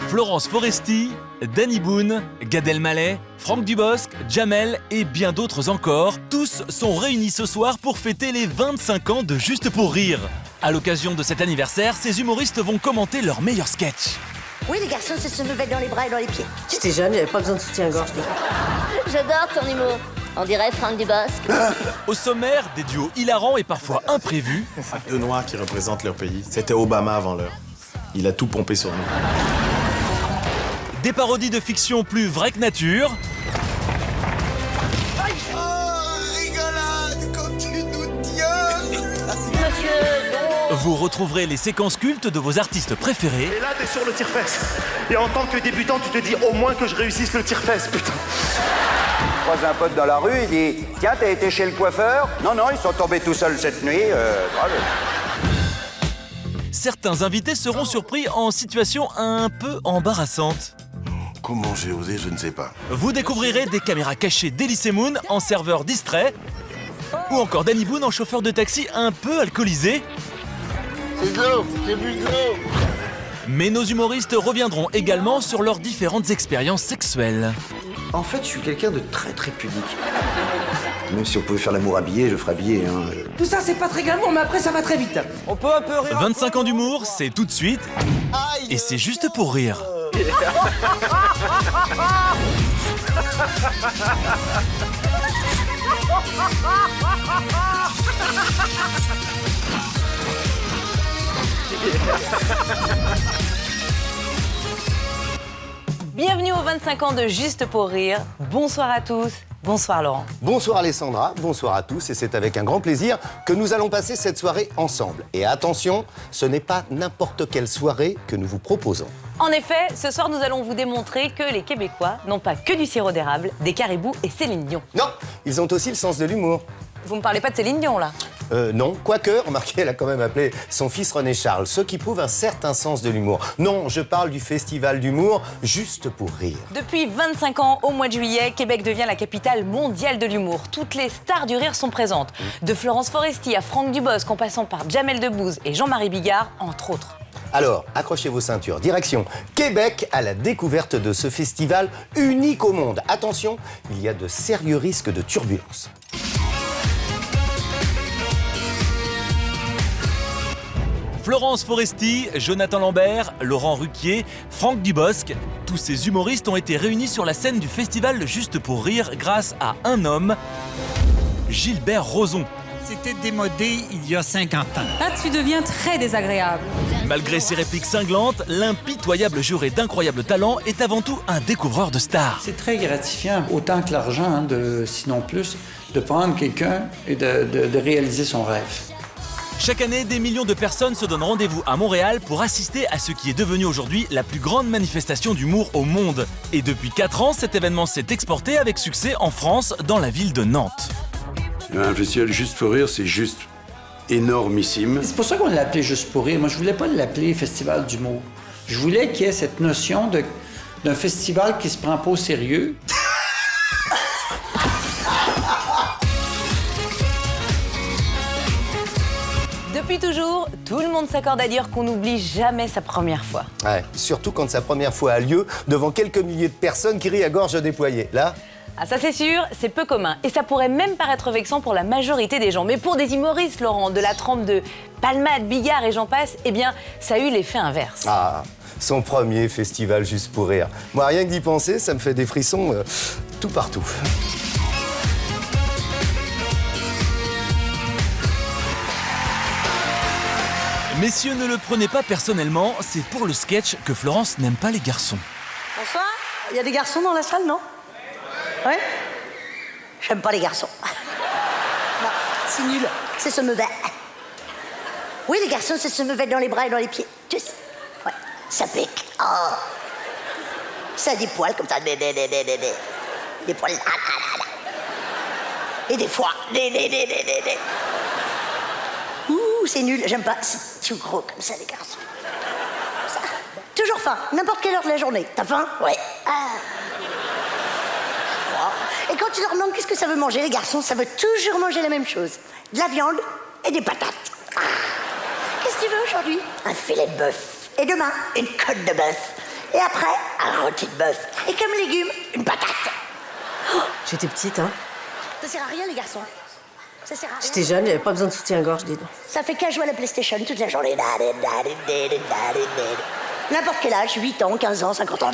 Florence Foresti, Danny Boone, Gad Elmaleh, Franck Dubosc, Jamel et bien d'autres encore, tous sont réunis ce soir pour fêter les 25 ans de Juste pour rire. À l'occasion de cet anniversaire, ces humoristes vont commenter leurs meilleurs sketchs. Oui, les garçons, c'est se mettre dans les bras et dans les pieds. J'étais jeune, j'avais pas besoin de soutien-gorge. J'adore ton humour. On dirait Franck Dubosc. Au sommaire, des duos hilarants et parfois imprévus. Deux noirs qui représentent leur pays. C'était Obama avant l'heure. Il a tout pompé sur nous. Des parodies de fiction plus vraies que nature. Rigolade, quand tu nous tiens. Monsieur, non. Vous retrouverez les séquences cultes de vos artistes préférés. Et là, t'es sur le tire-fesse. Et en tant que débutant, tu te dis au moins que je réussisse le tire-fesse, putain. Je croise un pote dans la rue, il dit « Tiens, t'as été chez le coiffeur ?» Non, non, ils sont tombés tout seuls cette nuit. Bravo. Certains invités seront surpris en situation un peu embarrassante. Comment j'ai osé, je ne sais pas. Vous découvrirez des caméras cachées d'Elysée Moon en serveur distrait, ou encore Danny Boone en chauffeur de taxi un peu alcoolisé. C'est de l'eau, c'est plus de l'eau. Mais nos humoristes reviendront également sur leurs différentes expériences sexuelles. En fait, je suis quelqu'un de très très pudique. Même si on pouvait faire l'amour habillé, je ferais habillé. Hein. Tout ça, c'est pas très glamour, mais après, ça va très vite. On peut un peu rire. 25 ans d'humour, c'est tout de suite, et c'est juste pour rire. Bienvenue aux 25 ans de Juste pour rire. Bonsoir à tous. Bonsoir Laurent. Bonsoir Alessandra, bonsoir à tous et c'est avec un grand plaisir que nous allons passer cette soirée ensemble. Et attention, ce n'est pas n'importe quelle soirée que nous vous proposons. En effet, ce soir, nous allons vous démontrer que les Québécois n'ont pas que du sirop d'érable, des caribous et Céline Dion. Non, ils ont aussi le sens de l'humour. Vous me parlez pas de Céline Dion, là? Non, quoique, remarquez, elle a quand même appelé son fils René Charles, ce qui prouve un certain sens de l'humour. Non, je parle du festival d'humour Juste pour rire. Depuis 25 ans, au mois de juillet, Québec devient la capitale mondiale de l'humour. Toutes les stars du rire sont présentes. De Florence Foresti à Franck Dubosc, en passant par Jamel Debbouze et Jean-Marie Bigard, entre autres. Alors, accrochez vos ceintures. Direction Québec à la découverte de ce festival unique au monde. Attention, il y a de sérieux risques de turbulence. Florence Foresti, Jonathan Lambert, Laurent Ruquier, Franck Dubosc, tous ces humoristes ont été réunis sur la scène du festival Juste pour rire grâce à un homme, Gilbert Rozon. C'était démodé il y a 50 ans. Là, tu deviens très désagréable. Malgré ses répliques cinglantes, l'impitoyable juré d'incroyable talent est avant tout un découvreur de stars. C'est très gratifiant, autant que l'argent, sinon plus, de prendre quelqu'un et de réaliser son rêve. Chaque année, des millions de personnes se donnent rendez-vous à Montréal pour assister à ce qui est devenu aujourd'hui la plus grande manifestation d'humour au monde. Et depuis 4 ans, cet événement s'est exporté avec succès en France, dans la ville de Nantes. Un festival Juste pour rire, c'est juste énormissime. C'est pour ça qu'on l'a appelé Juste pour rire. Moi, je voulais pas l'appeler Festival d'humour. Je voulais qu'il y ait cette notion d'un festival qui se prend pas au sérieux. Depuis toujours, tout le monde s'accorde à dire qu'on n'oublie jamais sa première fois. Ouais, surtout quand sa première fois a lieu devant quelques milliers de personnes qui rient à gorge déployée. Là, Ah ça c'est sûr, c'est peu commun. Et ça pourrait même paraître vexant pour la majorité des gens. Mais pour des humoristes, Laurent, de la trempe de Palmade, Bigard et j'en passe, eh bien, ça a eu l'effet inverse. ah, son premier festival Juste pour rire. Moi, rien que d'y penser, ça me fait des frissons tout partout. Messieurs, ne le prenez pas personnellement, c'est pour le sketch que Florence n'aime pas les garçons. Bonsoir. Il y a des garçons dans la salle, non? Ouais? J'aime pas les garçons. Non, c'est nul. C'est se meuvert. Oui, les garçons, c'est se meuvert dans les bras et dans les pieds. Tous. Ouais, ça pique. Oh. Ça a des poils comme ça. Des poils. Et des fois. Ouh, c'est nul. J'aime pas. C'est tout gros comme ça, les garçons. Ça. Toujours faim. N'importe quelle heure de la journée. T'as faim? Ouais. Ah. Et quand tu leur demandes qu'est-ce que ça veut manger, les garçons, ça veut toujours manger la même chose. De la viande et des patates. Ah. Qu'est-ce que tu veux? Aujourd'hui, un filet de bœuf. Et demain, une côte de bœuf. Et après, un rôti de bœuf. Et comme légume, une patate. J'étais petite, hein. Ça sert à rien, les garçons. Ça sert à rien. J'étais jeune, j'avais pas besoin de soutien-gorge, dis donc. Ça fait qu'à jouer à la PlayStation toute la journée. N'importe quel âge, 8 ans, 15 ans, 50 ans.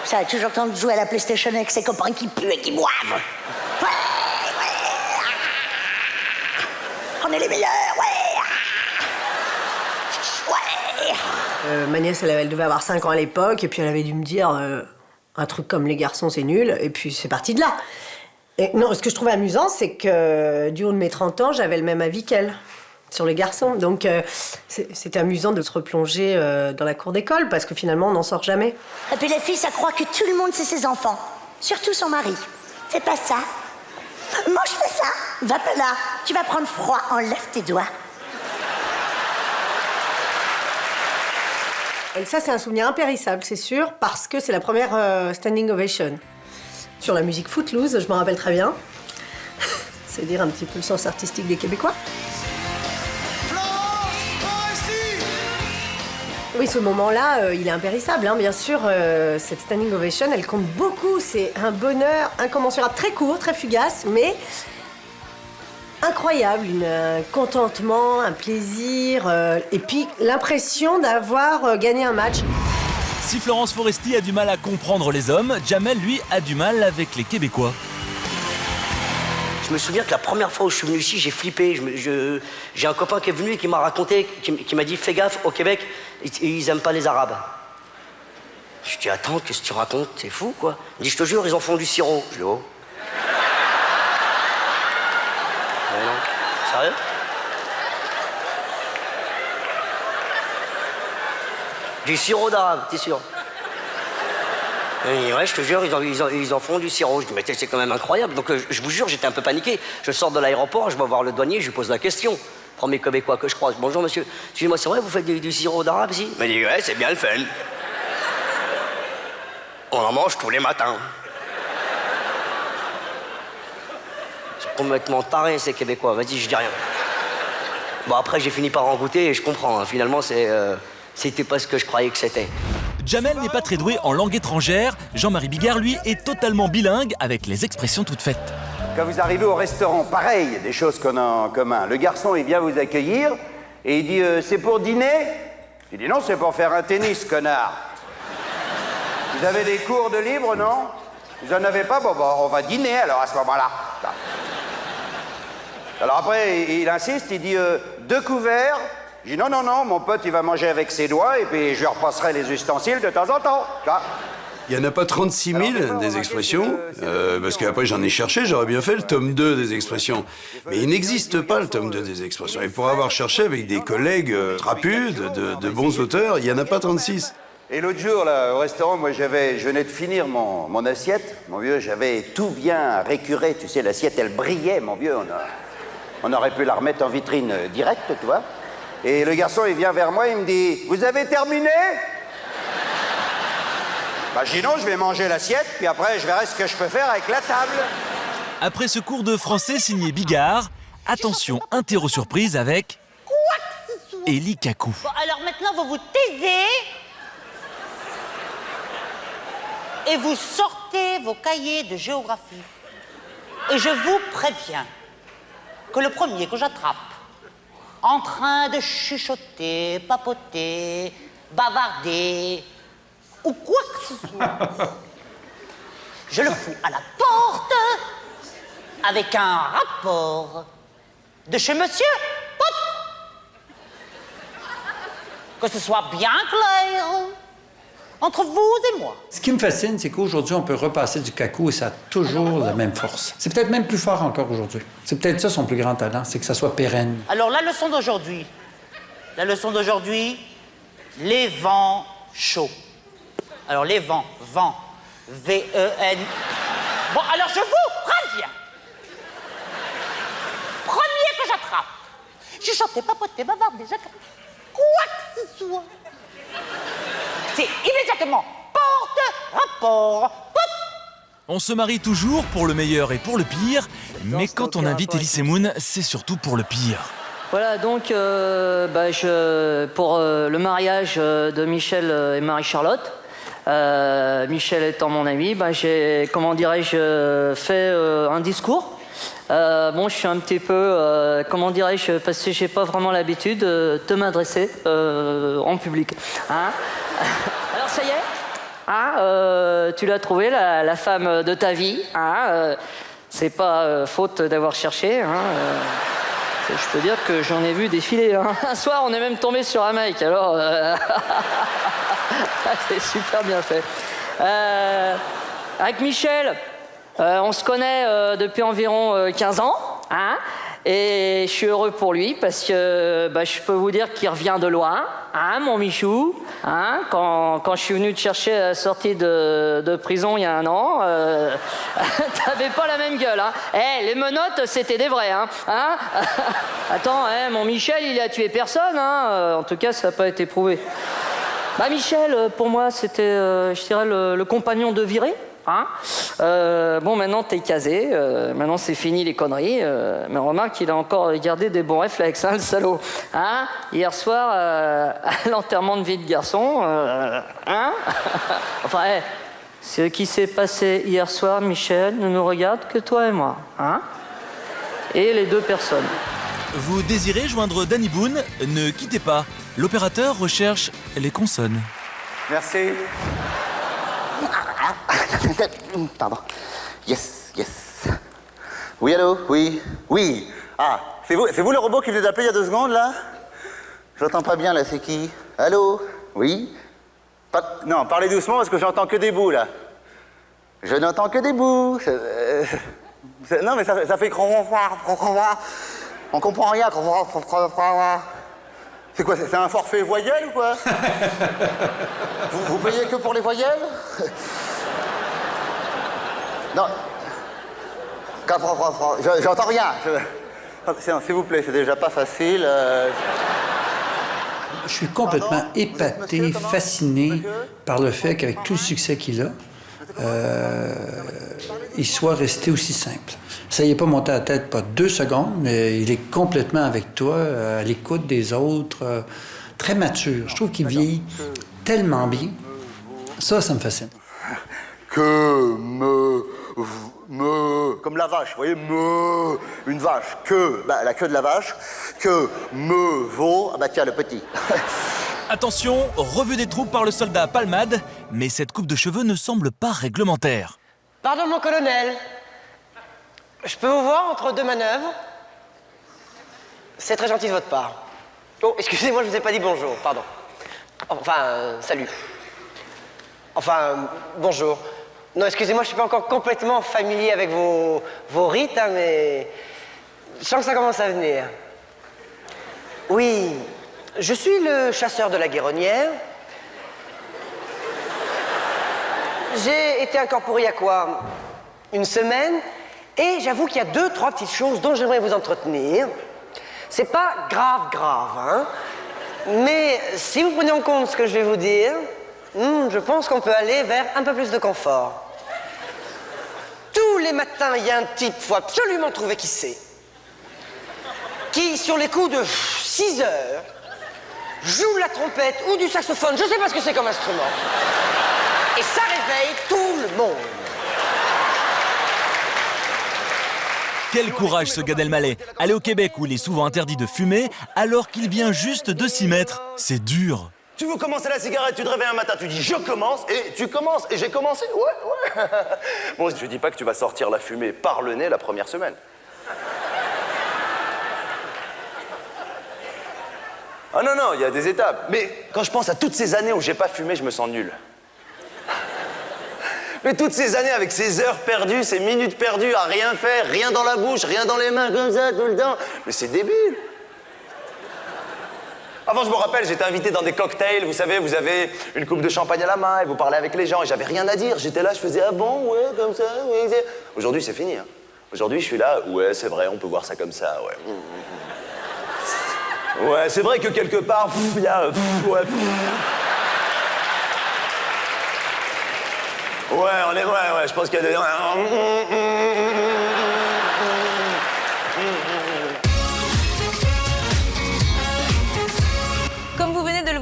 Ça a toujours le temps de jouer à la PlayStation avec ses copains qui puent et qui boivent. Ouais. On est les meilleurs, ouais. Ma nièce, elle devait avoir 5 ans à l'époque, et puis elle avait dû me dire un truc comme les garçons, c'est nul, et puis c'est parti de là. Et non, ce que je trouvais amusant, c'est que du haut de mes 30 ans, j'avais le même avis qu'elle sur les garçons. Donc c'était amusant de se replonger dans la cour d'école, parce que finalement, on n'en sort jamais. Et puis les filles, ça croit que tout le monde c'est ses enfants, surtout son mari. Fais pas ça. Moi, je fais ça. Va pas là. Tu vas prendre froid. Enlève tes doigts. Et ça, c'est un souvenir impérissable, c'est sûr, parce que c'est la première standing ovation. Sur la musique Footloose, je m'en rappelle très bien. C'est dire un petit peu le sens artistique des Québécois. Oui, ce moment-là, il est impérissable, hein. Bien sûr, cette standing ovation, elle compte beaucoup. C'est un bonheur incommensurable, très court, très fugace, mais incroyable. Un contentement, un plaisir, et puis l'impression d'avoir gagné un match. Si Florence Foresti a du mal à comprendre les hommes, Jamel, lui, a du mal avec les Québécois. Je me souviens que la première fois où je suis venu ici, j'ai flippé. J'ai un copain qui est venu et qui m'a raconté, qui m'a dit « Fais gaffe, au Québec, ils aiment pas les Arabes. » Je dis « Attends, qu'est-ce que tu racontes? C'est fou, quoi. » Il dit « Je te jure, ils en font du sirop. » Je dis « Oh. » Mais non. Sérieux? Du sirop d'arabe, t'es sûr? Et ouais, je te jure, ils en font du sirop. Je dis, mais c'est quand même incroyable. Donc, je vous jure, j'étais un peu paniqué. Je sors de l'aéroport, je vais voir le douanier, je lui pose la question. Premier Québécois que je croise. Bonjour, monsieur. Excusez-moi, c'est vrai, vous faites du sirop d'arabe ici? Il m'a dit, ouais, c'est bien le fun. On en mange tous les matins. C'est complètement taré, ces Québécois. Vas-y, je dis rien. Bon, après, j'ai fini par en goûter et je comprends. Hein. Finalement, c'était pas ce que je croyais que c'était. Jamel n'est pas très doué en langue étrangère. Jean-Marie Bigard, lui, est totalement bilingue avec les expressions toutes faites. Quand vous arrivez au restaurant, pareil, il y a des choses qu'on a en commun. Le garçon, il vient vous accueillir et il dit c'est pour dîner? Il dit non, c'est pour faire un tennis, connard. Vous avez des cours de libre, non? Vous en avez pas? Bon, on va dîner alors à ce moment-là. Alors après, il insiste, il dit 2 couverts. Je dis non, mon pote, il va manger avec ses doigts et puis je lui repasserai les ustensiles de temps en temps. Il n'y en a pas 36 000 des expressions, parce qu'après j'en ai cherché, j'aurais bien fait le tome 2 des expressions. Mais il n'existe pas le tome 2 des expressions. Et pour avoir cherché avec des collègues trapus, de bons auteurs, il n'y en a pas 36. Et l'autre jour, là, au restaurant, moi, je venais de finir mon assiette. Mon vieux, j'avais tout bien récuré. Tu sais, l'assiette, elle brillait, mon vieux. On aurait pu la remettre en vitrine directe, tu vois. Et le garçon, il vient vers moi, il me dit « Vous avez terminé ?» Bah, je dis non, je vais manger l'assiette, puis après, je verrai ce que je peux faire avec la table. Après ce cours de français signé Bigard, attention, interro surprise avec... Quoi que ce soit. Élie Kakou. Bon, alors maintenant, vous vous taisez et vous sortez vos cahiers de géographie. Et je vous préviens que le premier que j'attrape en train de chuchoter, papoter, bavarder, ou quoi que ce soit, je le fous à la porte avec un rapport de chez Monsieur Pot. Que ce soit bien clair entre vous et moi. Ce qui me fascine, c'est qu'aujourd'hui, on peut repasser du cacou et ça a toujours la même force. C'est peut-être même plus fort encore aujourd'hui. C'est peut-être ça son plus grand talent, c'est que ça soit pérenne. Alors, la leçon d'aujourd'hui, les vents chauds. Alors, les vents, V-E-N... Bon, alors je vous préviens. Premier que j'attrape, je chantais, papotais, bavarder, quoi que ce soit. C'est immédiatement porte, rapport, pot. On se marie toujours pour le meilleur et pour le pire, mais quand on invite Elie Semoun, c'est surtout pour le pire. Voilà, donc, pour le mariage de Michel et Marie-Charlotte, Michel étant mon ami, j'ai, comment dirais-je, fait un discours. Je suis un petit peu, comment dirais-je, parce que j'ai pas vraiment l'habitude de m'adresser en public. Hein. Alors ça y est, hein, tu l'as trouvée, la femme de ta vie. Hein, c'est pas faute d'avoir cherché. Hein, je peux dire que j'en ai vu défiler. Hein. Un soir, on est même tombé sur un mec, alors... c'est super bien fait. Avec Michel, on se connaît depuis environ 15 ans. Hein, et je suis heureux pour lui parce que je peux vous dire qu'il revient de loin, hein, mon Michou. Hein, quand je suis venu te chercher à la sortie de prison il y a 1 an, t'avais pas la même gueule. Hein. Les menottes, c'était des vrais. Hein. Attends, mon Michel, il a tué personne. Hein. En tout cas, ça n'a pas été prouvé. Michel, pour moi, c'était, je dirais, le compagnon de virée. Hein, maintenant t'es casé, maintenant c'est fini les conneries, mais remarque qu'il a encore gardé des bons réflexes, hein, le salaud. Hein, hier soir, à l'enterrement de vie de garçon, hein. Enfin, ce qui s'est passé hier soir, Michel, ne nous regarde que toi et moi, hein, et les 2 personnes. Vous désirez joindre Danny Boone? Ne quittez pas. L'opérateur recherche les consonnes. Merci. Pardon. Yes. Oui, allô? Oui. Ah, c'est vous le robot qui venait d'appeler il y a 2 secondes, là? J'entends pas bien, là, c'est qui? Allô? Oui? Non, parlez doucement parce que j'entends que des bouts, là. Je n'entends que des bouts. Non, mais ça fait... On comprend rien. C'est quoi, c'est un forfait voyelle ou quoi? Vous payez que pour les voyelles? Non. J'entends rien. S'il vous plaît, c'est déjà pas facile. Je suis complètement épaté, fasciné par le fait qu'avec tout le succès qu'il a, il soit resté aussi simple. Ça y est pas monté à la tête, pas 2 secondes, mais il est complètement avec toi, à l'écoute des autres, très mature. Je trouve qu'il vieillit tellement bien. Ça me fascine. Comme la vache, vous voyez, une vache, la queue de la vache, veau, tiens, le petit. Attention, revue des troupes par le soldat Palmade, mais cette coupe de cheveux ne semble pas réglementaire. Pardon, mon colonel. Je peux vous voir entre 2 manœuvres? C'est très gentil de votre part. Oh, excusez-moi, je vous ai pas dit bonjour, pardon. Enfin, salut. Enfin, bonjour. Non, excusez-moi, je suis pas encore complètement familier avec vos rites, hein, mais je sens que ça commence à venir. Oui, je suis le chasseur de la Guéronnière. J'ai été incorporé il y a quoi? 1 semaine. Et j'avoue qu'il y a 2-3 petites choses dont j'aimerais vous entretenir. C'est pas grave, hein. Mais si vous prenez en compte ce que je vais vous dire, je pense qu'on peut aller vers un peu plus de confort. Tous les matins, il y a un type, faut absolument trouver qui c'est, qui, sur les coups de 6 heures, joue la trompette ou du saxophone, je sais pas ce que c'est comme instrument. Et ça réveille tout le monde. Quel courage ce Gad Elmaleh. Aller au Québec où il est souvent interdit de fumer alors qu'il vient juste de s'y mettre. C'est dur. Tu veux commencer la cigarette, tu te réveilles un matin, tu dis je commence, et tu commences, et j'ai commencé, ouais. Bon, je dis pas que tu vas sortir la fumée par le nez la première semaine. Ah non, il y a des étapes. Mais quand je pense à toutes ces années où j'ai pas fumé, je me sens nul. Mais toutes ces années avec ces heures perdues, ces minutes perdues à rien faire, rien dans la bouche, rien dans les mains, comme ça, tout le temps. Mais c'est débile. Avant, je me rappelle, j'étais invité dans des cocktails, vous savez, vous avez une coupe de champagne à la main et vous parlez avec les gens et j'avais rien à dire. J'étais là, je faisais ah bon, ouais, comme ça, oui. Aujourd'hui, c'est fini. Hein. Aujourd'hui, je suis là, ouais, c'est vrai, on peut voir ça comme ça, ouais. Ouais, c'est vrai que quelque part, il y a... ouais. Ouais, je pense qu'il y a des...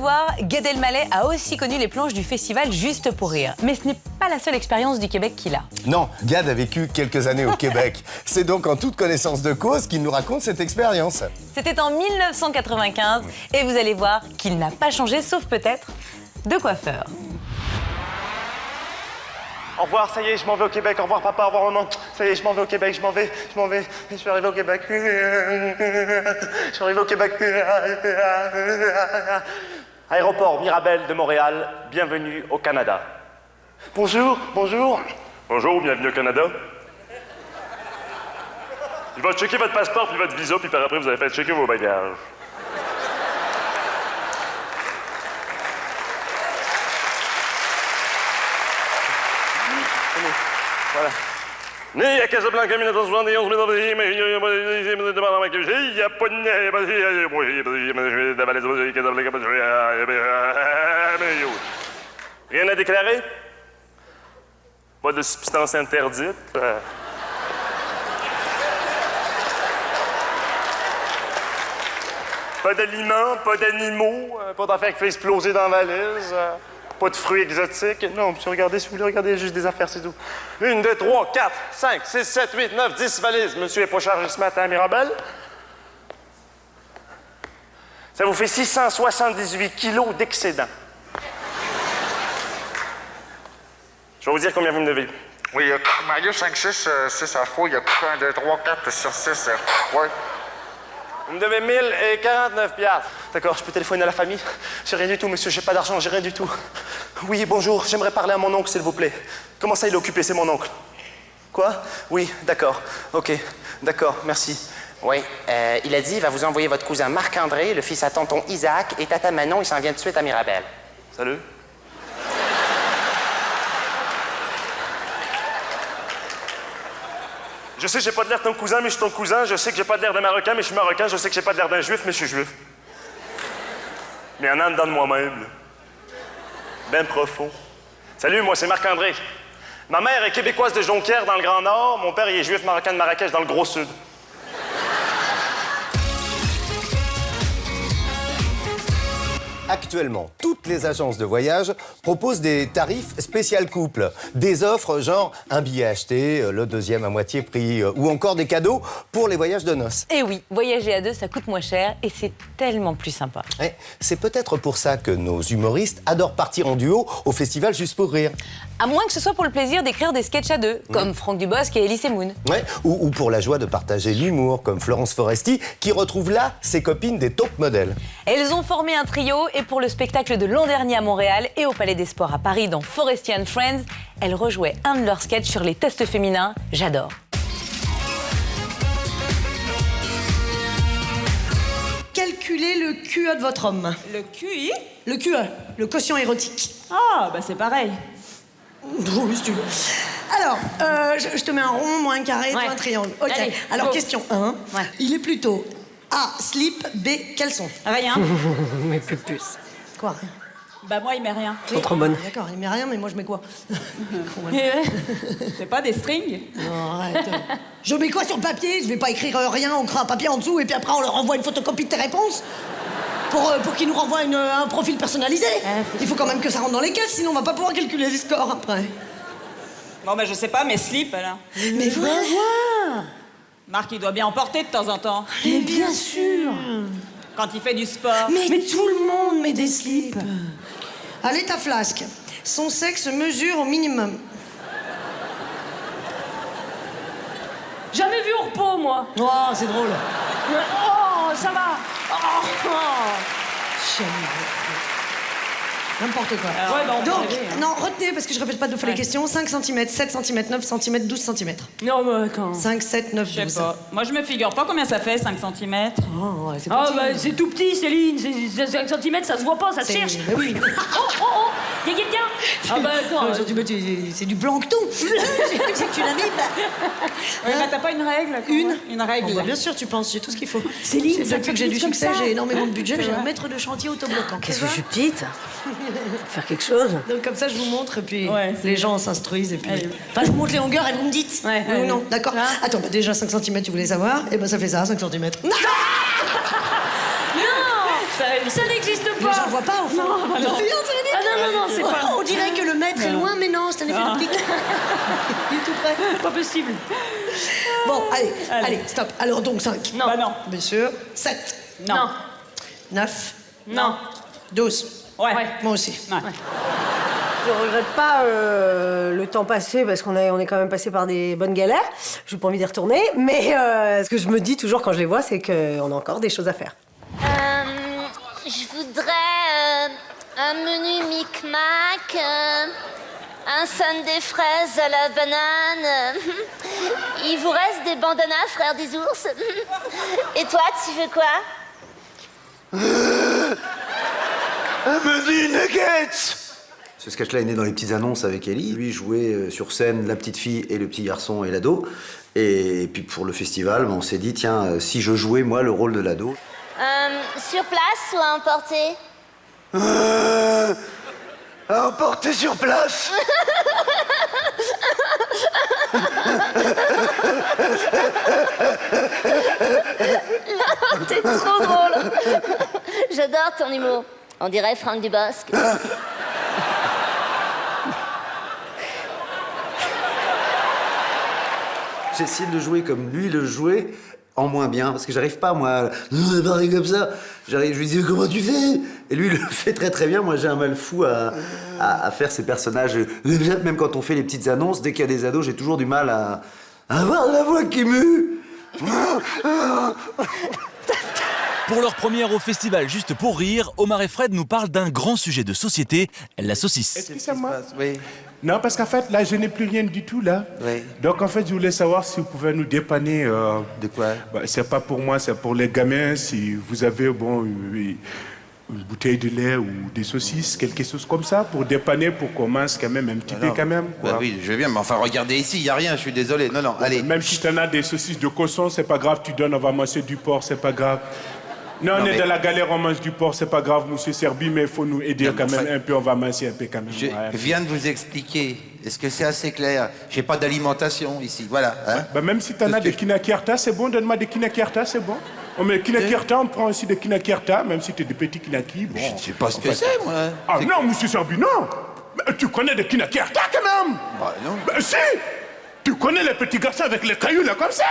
voir, Gad Elmaleh a aussi connu les planches du festival Juste pour rire. Mais ce n'est pas la seule expérience du Québec qu'il a. Non, Gad a vécu quelques années au Québec. C'est donc en toute connaissance de cause qu'il nous raconte cette expérience. C'était en 1995 et vous allez voir qu'il n'a pas changé, sauf peut-être de coiffeur. Au revoir, ça y est, je m'en vais au Québec. Au revoir, papa, au revoir, maman. Ça y est, je m'en vais au Québec, je m'en vais. Je suis arrivé au Québec. Je suis arrivé au Québec. Aéroport Mirabel de Montréal, bienvenue au Canada. Bonjour, bonjour. Bonjour, bienvenue au Canada. Il va checker votre passeport puis votre visa, puis par après, vous allez faire checker vos bagages. Voilà. Né à Casablanca, 1971, mais il n'y a pas de... Rien à déclarer? Pas de substance interdite? Pas d'aliments, pas d'animaux, pas d'affaires qui fait exploser dans la valise, pas de fruits exotiques. Non, monsieur, regardez, si vous voulez, regardez juste des affaires, c'est tout. 1, 2, 3, 4, 5, 6, 7, 8, 9, 10 valises. Monsieur n'est pas chargé ce matin à Mirabel. Ça vous fait 678 kilos d'excédent. Je vais vous dire combien vous me devez. Oui, Mario 5, 6, 6 à faux, il y a 1, 2, 3, 4 sur 6. Ouais. Vous me devez 1049 piastres. D'accord, je peux téléphoner à la famille? J'ai rien du tout, monsieur, j'ai pas d'argent, j'ai rien du tout. Oui, bonjour, j'aimerais parler à mon oncle, s'il vous plaît. Comment ça, il est occupé, c'est mon oncle? Quoi? Oui, d'accord, ok, d'accord, merci. Oui, il a dit, il va vous envoyer votre cousin Marc-André, le fils à tonton Isaac, et tata Manon, il s'en vient tout de suite à Mirabel. Salut. Je sais que j'ai pas de l'air de ton cousin, mais je suis ton cousin. Je sais que j'ai pas de l'air d'un Marocain, mais je suis Marocain. Je sais que j'ai pas de l'air d'un Juif, mais je suis Juif. Mais en dedans de moi-même, là. Ben profond. Salut, moi, c'est Marc-André. Ma mère est québécoise de Jonquière, dans le Grand Nord. Mon père, il est Juif marocain de Marrakech, dans le Gros Sud. Actuellement, toutes les agences de voyage proposent des tarifs spécial couple. Des offres genre un billet acheté, le deuxième à moitié prix, ou encore des cadeaux pour les voyages de noces. Et oui, voyager à deux, ça coûte moins cher et c'est tellement plus sympa. Ouais, c'est peut-être pour ça que nos humoristes adorent partir en duo au festival Juste pour rire. À moins que ce soit pour le plaisir d'écrire des sketchs à deux, comme Franck Dubosc et Elise Moon. Ouais, ou pour la joie de partager l'humour, comme Florence Foresti, qui retrouve là ses copines des top modèles. Elles ont formé un trio et pour le spectacle de l'an dernier à Montréal et au Palais des Sports à Paris dans Foresti and Friends, elles rejouaient un de leurs sketchs sur les tests féminins. J'adore. Calculez le QE de votre homme. Le QI? Le QE, le quotient érotique. Ah, bah c'est pareil. Oui, si tu veux. Alors, je te mets un rond, moi un carré, toi un triangle. Ok. Allez, alors, go. question 1. Il est plutôt A, slip, B, caleçon. Rien. Mais plus. Quoi? Bah moi, il met rien. Trop bonne. D'accord, il met rien, mais moi je mets quoi? C'est pas des strings? Non, arrête. Je mets quoi sur le papier? Je vais pas écrire rien, on crée un papier en dessous et puis après on leur envoie une photocopie de tes réponses pour qu'ils nous renvoient un profil personnalisé. Il faut quand même que ça rentre dans les caisses, sinon on va pas pouvoir calculer les scores après. Bon, bah je sais pas, mais slip, alors. Mais voilà. Marc, il doit bien en porter de temps en temps. Mais bien sûr. Quand il fait du sport. Mais tout le monde met des slips. Allez, ta flasque. Son sexe mesure au minimum. Jamais vu au repos, moi. Oh, c'est drôle. Oh, ça va. Oh. Jamais vu. N'importe quoi. Ouais, bah, on peut donc, rêver, hein. non, retenez, parce que je répète pas deux fois les questions. 5 cm, 7 cm, 9 cm, 12 cm. Non, mais attends. 5, 7, 9, Je 12. sais pas. Moi, je me figure pas combien ça fait, 5 cm. Oh, ouais, c'est Ah, petit. bah, c'est tout petit, Céline. C'est 5 cm, ça se voit pas, ça se cherche. Bah oui. Oh, y a quelqu'un? Ah, bah, attends. C'est du plancton. C'est que tu l'amimes. Ouais, bah, t'as pas une règle? Une règle. Oh, bah, bien sûr, tu penses, j'ai tout ce qu'il faut. Céline, c'est depuis que j'ai du comme succès, ça. j'ai énormément de budget, j'ai un maître de chantier autobloquant. Qu'est-ce que je suis petite? Faire quelque chose. Donc comme ça, je vous montre, et puis Ouais, c'est les bien. gens s'instruisent, et puis... Allez. Enfin, je vous montre les longueurs, et vous me dites. Ouais, Oui ou allez. non, d'accord. Hein? Attends, bah, déjà 5 cm, tu voulais savoir, et ben ça fait ça, 5 cm. Non, Ça n'existe pas. Mais j'en vois pas au fond. Non, bah non. Ah non, c'est pas... On dirait que le maître est loin, mais non, c'est un effet d'optique. Il est tout près. Pas possible. Bon, allez, stop. Alors donc 5. Non. Bah non. Bien sûr. 7. Non. 9. Non. 12. Ouais. Moi aussi. Ouais. Je regrette pas le temps passé parce qu'on est quand même passé par des bonnes galères. J'ai pas envie d'y retourner, mais ce que je me dis toujours quand je les vois, c'est qu'on a encore des choses à faire. Je voudrais un menu micmac, un sundae fraises à la banane. Il vous reste des bandanas, frère des ours? Et toi, tu veux quoi? Un menu nuggets. Ce sketch-là est né dans les petites annonces avec Ellie. Lui jouait sur scène la petite fille et le petit garçon et l'ado. Et puis pour le festival, on s'est dit, tiens, si je jouais, moi, le rôle de l'ado. Sur place ou à emporter? À emporter sur place. T'es trop drôle. J'adore ton humour. On dirait Franck Dubosc. J'essaie de jouer comme lui le jouait, en moins bien, parce que j'arrive pas, moi, à parler comme ça. Je lui dis, comment tu fais? Et lui, il le fait très très bien. Moi, j'ai un mal fou à faire ces personnages. Même quand on fait les petites annonces, dès qu'il y a des ados, j'ai toujours du mal à avoir la voix qui mue. Pour leur première au festival Juste pour rire, Omar et Fred nous parlent d'un grand sujet de société, la saucisse. Excusez-moi. Oui. Non, parce qu'en fait, là, je n'ai plus rien du tout, là. Oui. Donc, en fait, je voulais savoir si vous pouvez nous dépanner. De quoi? C'est pas pour moi, c'est pour les gamins. Si vous avez, une bouteille de lait ou des saucisses, quelque chose comme ça, pour dépanner, pour qu'on mange quand même un petit peu, quand même. Quoi. Bah oui, je veux bien, mais enfin, regardez ici, il n'y a rien, je suis désolé. Non, allez. Même si tu en as des saucisses de cochon, c'est pas grave, tu donnes, on va manger du porc, c'est pas grave. Non, on est dans la galère, on mange du porc, c'est pas grave, monsieur Serbi, mais il faut nous aider quand même un peu, on va manger un peu quand même. Je viens de vous expliquer. Est-ce que c'est assez clair? J'ai pas d'alimentation ici, voilà. Hein? Bah même si t'en as des kinakerta, c'est bon, donne-moi des kinakerta, c'est bon. On met kinakerta, on prend aussi des kinakerta, même si t'es des petits kinaki, bon. Je ne sais pas ce que c'est, moi. Ah non, monsieur Serbi, non. Mais tu connais des kinakerta quand même? Bah non. Bah si. Tu connais les petits garçons avec les cailloux là, comme ça?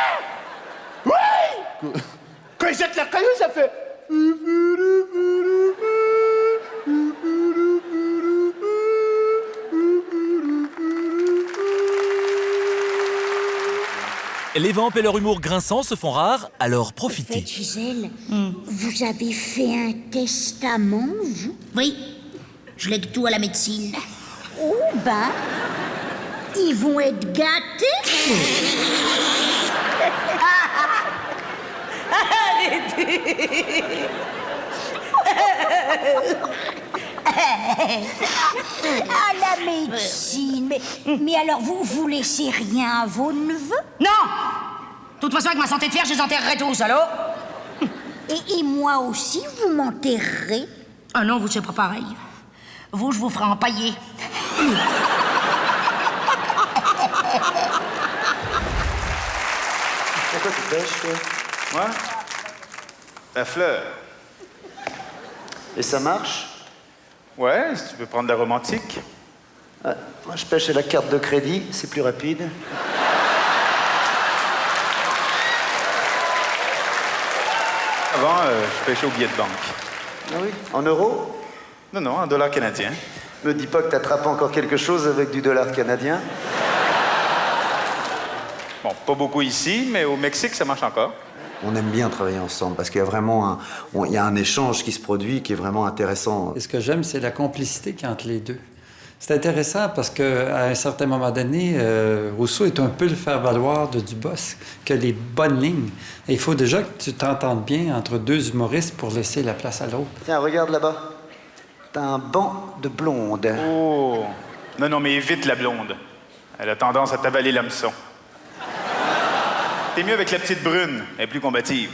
Oui. Quand ils jettent la caillou, ça fait... Les vampes et leur humour grinçant se font rares, alors profitez. En fait, Gisèle, vous avez fait un testament, vous? Oui, je lègue tout à la médecine. Oh ben, ils vont être gâtés. Arrêtez. À la médecine. Mais alors vous laissez rien à vos neveux? Non. De toute façon, avec ma santé de fer, je les enterrerai tous, allô? Et moi aussi, vous m'enterrerez? Ah non, vous, c'est pas pareil. Vous, je vous ferai empailler. Pourquoi tu pêches, toi? Moi? La fleur. Et ça marche? Ouais, si tu veux prendre la romantique. Moi, je pêche à la carte de crédit, c'est plus rapide. Avant, je pêchais au billet de banque. Ah oui? En euros? Non, en dollars canadiens. Me dis pas que t'attrapes encore quelque chose avec du dollar canadien. Bon, pas beaucoup ici, mais au Mexique, ça marche encore. On aime bien travailler ensemble parce qu'il y a vraiment un échange qui se produit qui est vraiment intéressant. Et ce que j'aime, c'est la complicité qu'il y a entre les deux. C'est intéressant parce qu'à un certain moment donné, Rousseau est un peu le faire-valoir de Dubosc, que les bonnes lignes. Et il faut déjà que tu t'entendes bien entre deux humoristes pour laisser la place à l'autre. Tiens, regarde là-bas. T'as un banc de blondes. Oh! Non, mais évite la blonde. Elle a tendance à t'avaler l'hameçon. T'es mieux avec la petite brune, elle est plus combative.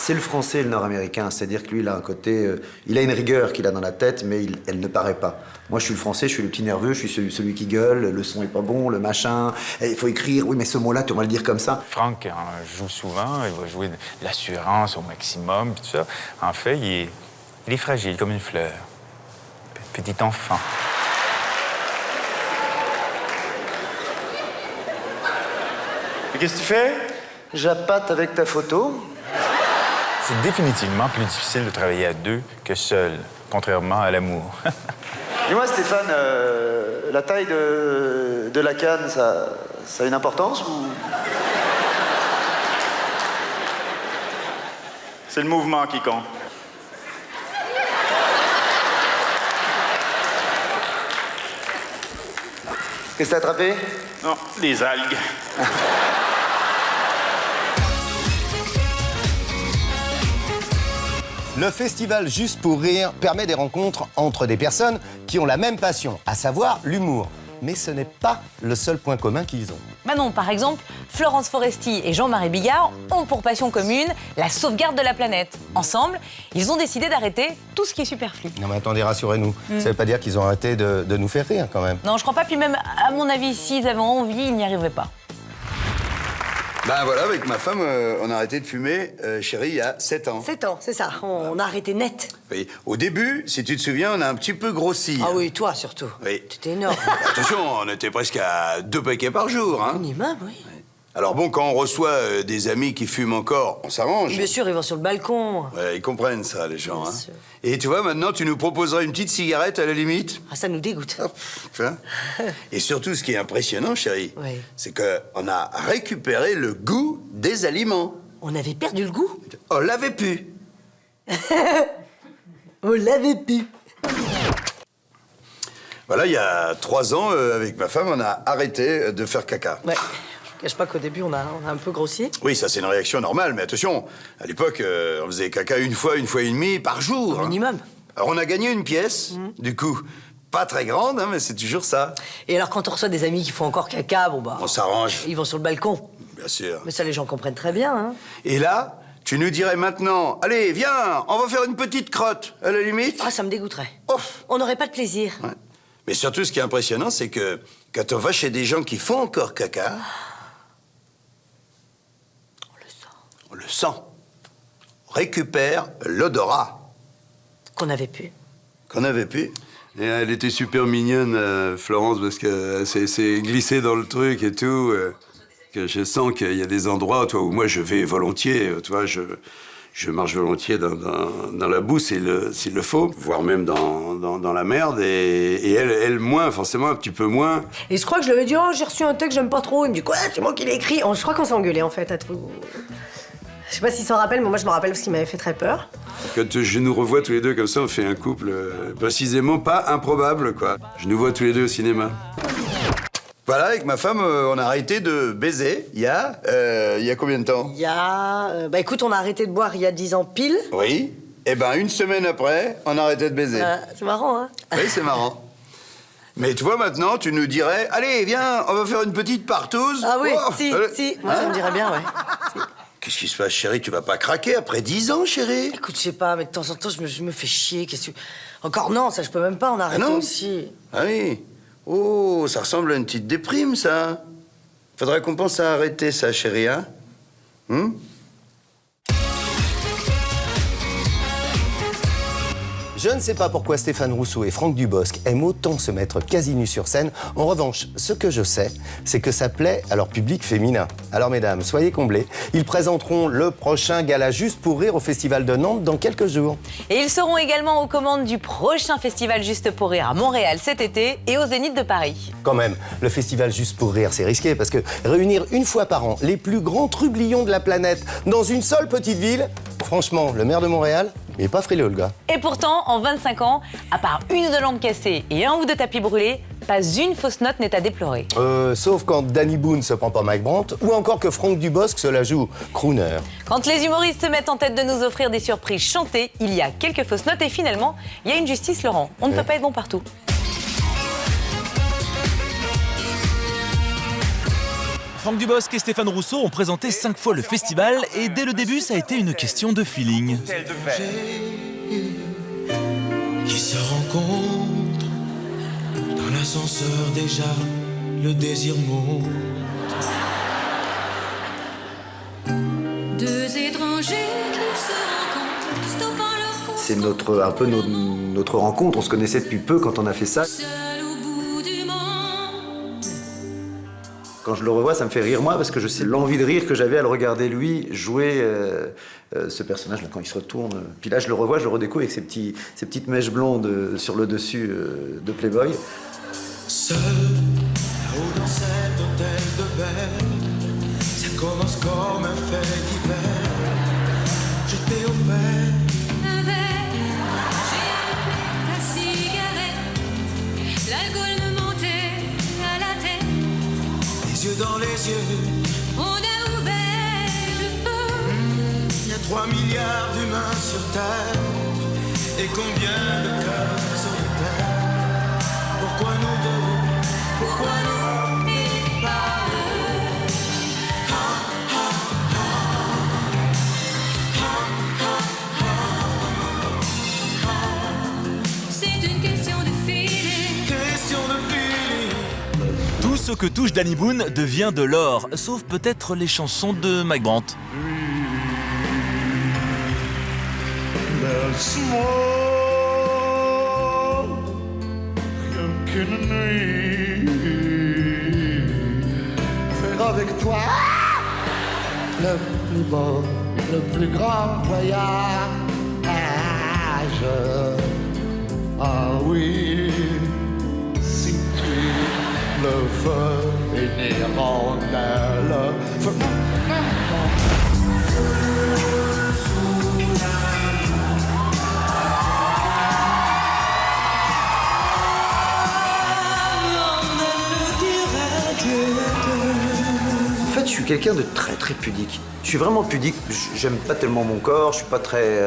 C'est le français et le nord-américain, c'est-à-dire que lui, il a un côté... il a une rigueur qu'il a dans la tête, mais elle ne paraît pas. Moi, je suis le français, je suis le petit nerveux, je suis celui qui gueule, le son est pas bon, le machin, il faut écrire, oui, mais ce mot-là, tu vas le dire comme ça. Franck joue souvent, il va jouer de l'assurance au maximum, tout ça. En fait, il est fragile comme une fleur. Petit enfant. Qu'est-ce que tu fais? J'appâte avec ta photo. C'est définitivement plus difficile de travailler à deux que seul, contrairement à l'amour. Dis-moi, Stéphane, la taille de la canne, ça a une importance ou... C'est le mouvement qui compte. Qu'est-ce que t'as attrapé? Non, les algues. Le festival Juste pour rire permet des rencontres entre des personnes qui ont la même passion, à savoir l'humour. Mais ce n'est pas le seul point commun qu'ils ont. Bah non, par exemple, Florence Foresti et Jean-Marie Bigard ont pour passion commune la sauvegarde de la planète. Ensemble, ils ont décidé d'arrêter tout ce qui est superflu. Non mais attendez, rassurez-nous. Ça veut pas dire qu'ils ont arrêté de nous faire rire quand même. Non, je crois pas, puis même, à mon avis, s'ils avaient envie, ils n'y arriveraient pas. Ben voilà, avec ma femme, on a arrêté de fumer, chérie, il y a 7 ans. 7 ans, c'est ça. On a arrêté net. Oui. Au début, si tu te souviens, on a un petit peu grossi. Ah oui, toi surtout. Oui. T'étais énorme. Attention, on était presque à 2 paquets par jour. Hein. Minimum, oui. Alors bon, quand on reçoit des amis qui fument encore, on s'arrange. Bien sûr, ils vont sur le balcon. Ouais, ils comprennent ça, les gens. Bien Hein. sûr. Et tu vois, maintenant, tu nous proposeras une petite cigarette à la limite. Ah, ça nous dégoûte. Hop, tu vois. Et surtout, ce qui est impressionnant, chérie, Oui. c'est qu'on a récupéré le goût des aliments. On avait perdu le goût. On l'avait pu. On l'avait pu. Voilà, il y a 3 ans, avec ma femme, on a arrêté de faire caca. Ouais. Je ne cache pas qu'au début, on a un peu grossi. Oui, ça, c'est une réaction normale, mais attention, à l'époque, on faisait caca une fois et demie par jour. Au minimum. Alors, on a gagné une pièce, du coup, pas très grande, hein, mais c'est toujours ça. Et alors, quand on reçoit des amis qui font encore caca, bon bah... On s'arrange. Ils vont sur le balcon. Bien sûr. Mais ça, les gens comprennent très bien, hein. Et là, tu nous dirais maintenant, allez, viens, on va faire une petite crotte, à la limite. Ah, ça me dégoûterait. Oh. On n'aurait pas de plaisir. Ouais. Mais surtout, ce qui est impressionnant, c'est que quand on va chez des gens qui font encore caca... On le sent. On récupère l'odorat. Qu'on avait pu. Qu'on avait pu. Et elle était super mignonne, Florence, parce qu'elle s'est glissée dans le truc et tout. Que je sens qu'il y a des endroits, toi, où moi je vais volontiers, tu vois, je marche volontiers dans la boue s'il le faut, voire même dans la merde, et elle moins, forcément, un petit peu moins. Et je crois que je lui avais dit, oh, j'ai reçu un texte, j'aime pas trop. Il me dit, quoi, c'est moi qui l'ai écrit. Oh, je crois qu'on s'est engueulé, en fait, à tout. Je sais pas s'il s'en rappelle, mais moi je me rappelle parce qu'il m'avait fait très peur. Quand je nous revois tous les deux comme ça, on fait un couple précisément pas improbable, quoi. Je nous vois tous les deux au cinéma. Voilà, avec ma femme, on a arrêté de baiser il y a combien de temps? Il y a... bah écoute, on a arrêté de boire il y a 10 ans pile. Oui. Et ben, une semaine après, on a arrêté de baiser. C'est marrant, hein? Oui, c'est marrant. Mais tu vois, maintenant, tu nous dirais, allez, viens, on va faire une petite partouze. Ah oui, Oh, si. Moi, ça me dirait bien, ouais. Si. Qu'est-ce qui se passe, chérie? Tu vas pas craquer après 10 ans, chérie? Écoute, je sais pas, mais de temps en temps, je me fais chier. Qu'est-ce que... Encore non, ça, je peux même pas, on a arrêté non aussi. Ah oui. Oh, ça ressemble à une petite déprime, ça. Faudrait qu'on pense à arrêter ça, chérie, hein? Je ne sais pas pourquoi Stéphane Rousseau et Franck Dubosc aiment autant se mettre quasi nus sur scène. En revanche, ce que je sais, c'est que ça plaît à leur public féminin. Alors mesdames, soyez comblées. Ils présenteront le prochain gala Juste pour rire au Festival de Nantes dans quelques jours. Et ils seront également aux commandes du prochain Festival Juste pour rire à Montréal cet été et au Zénith de Paris. Quand même, le Festival Juste pour rire, c'est risqué parce que réunir une fois par an les plus grands trublions de la planète dans une seule petite ville, franchement, le maire de Montréal, il est pas frileux, le gars. Et pourtant, en 25 ans, à part une ou deux lampes cassées et un ou deux tapis brûlés, pas une fausse note n'est à déplorer. Sauf quand Danny Boone se prend pas Mike Brandt ou encore que Franck Dubosc se la joue crooner. Quand les humoristes se mettent en tête de nous offrir des surprises chantées, il y a quelques fausses notes et finalement, il y a une justice, Laurent. On ne peut pas être bon partout. Franck Dubosc et Stéphane Rousseau ont présenté 5 fois le festival et dès le début, ça a été une question de feeling. Qui se rencontrent dans l'ascenseur déjà, le désir monte. Deux étrangers qui se rencontrent, stoppant leur course. C'est un peu notre rencontre. On se connaissait depuis peu quand on a fait ça. Seul au bout du monde. Quand je le revois, ça me fait rire moi parce que je sais l'envie de rire que j'avais à le regarder lui jouer ce personnage-là quand il se retourne. Puis là, je le revois, je le redécouvre avec ces petites mèches blondes sur le dessus de Playboy. Seul, là-haut dans cet hôtel de verre, ça commence comme un fait divers. Je t'ai offert Un verre, j'ai allumé ta cigarette. L'alcool me montait à la tête. les yeux dans les yeux. On a ouvert le feu. Il y a 3 milliards d'humains sur Terre. Et combien de cœurs solitaires? Pourquoi nous deux? Pourquoi nous et pas eux? C'est une question de feeling. Question de feeling. Tout ce que touche Danny Boone devient de l'or, sauf peut-être les chansons de Mike Brandt. Laisse-moi, rien qu'une nuit, faire avec toi le plus beau, le plus grand voyage. Ah oui, si tu le veux, une hirondelle. En fait, je suis quelqu'un de très très pudique. Je suis vraiment pudique. J'aime pas tellement mon corps. Je suis pas très,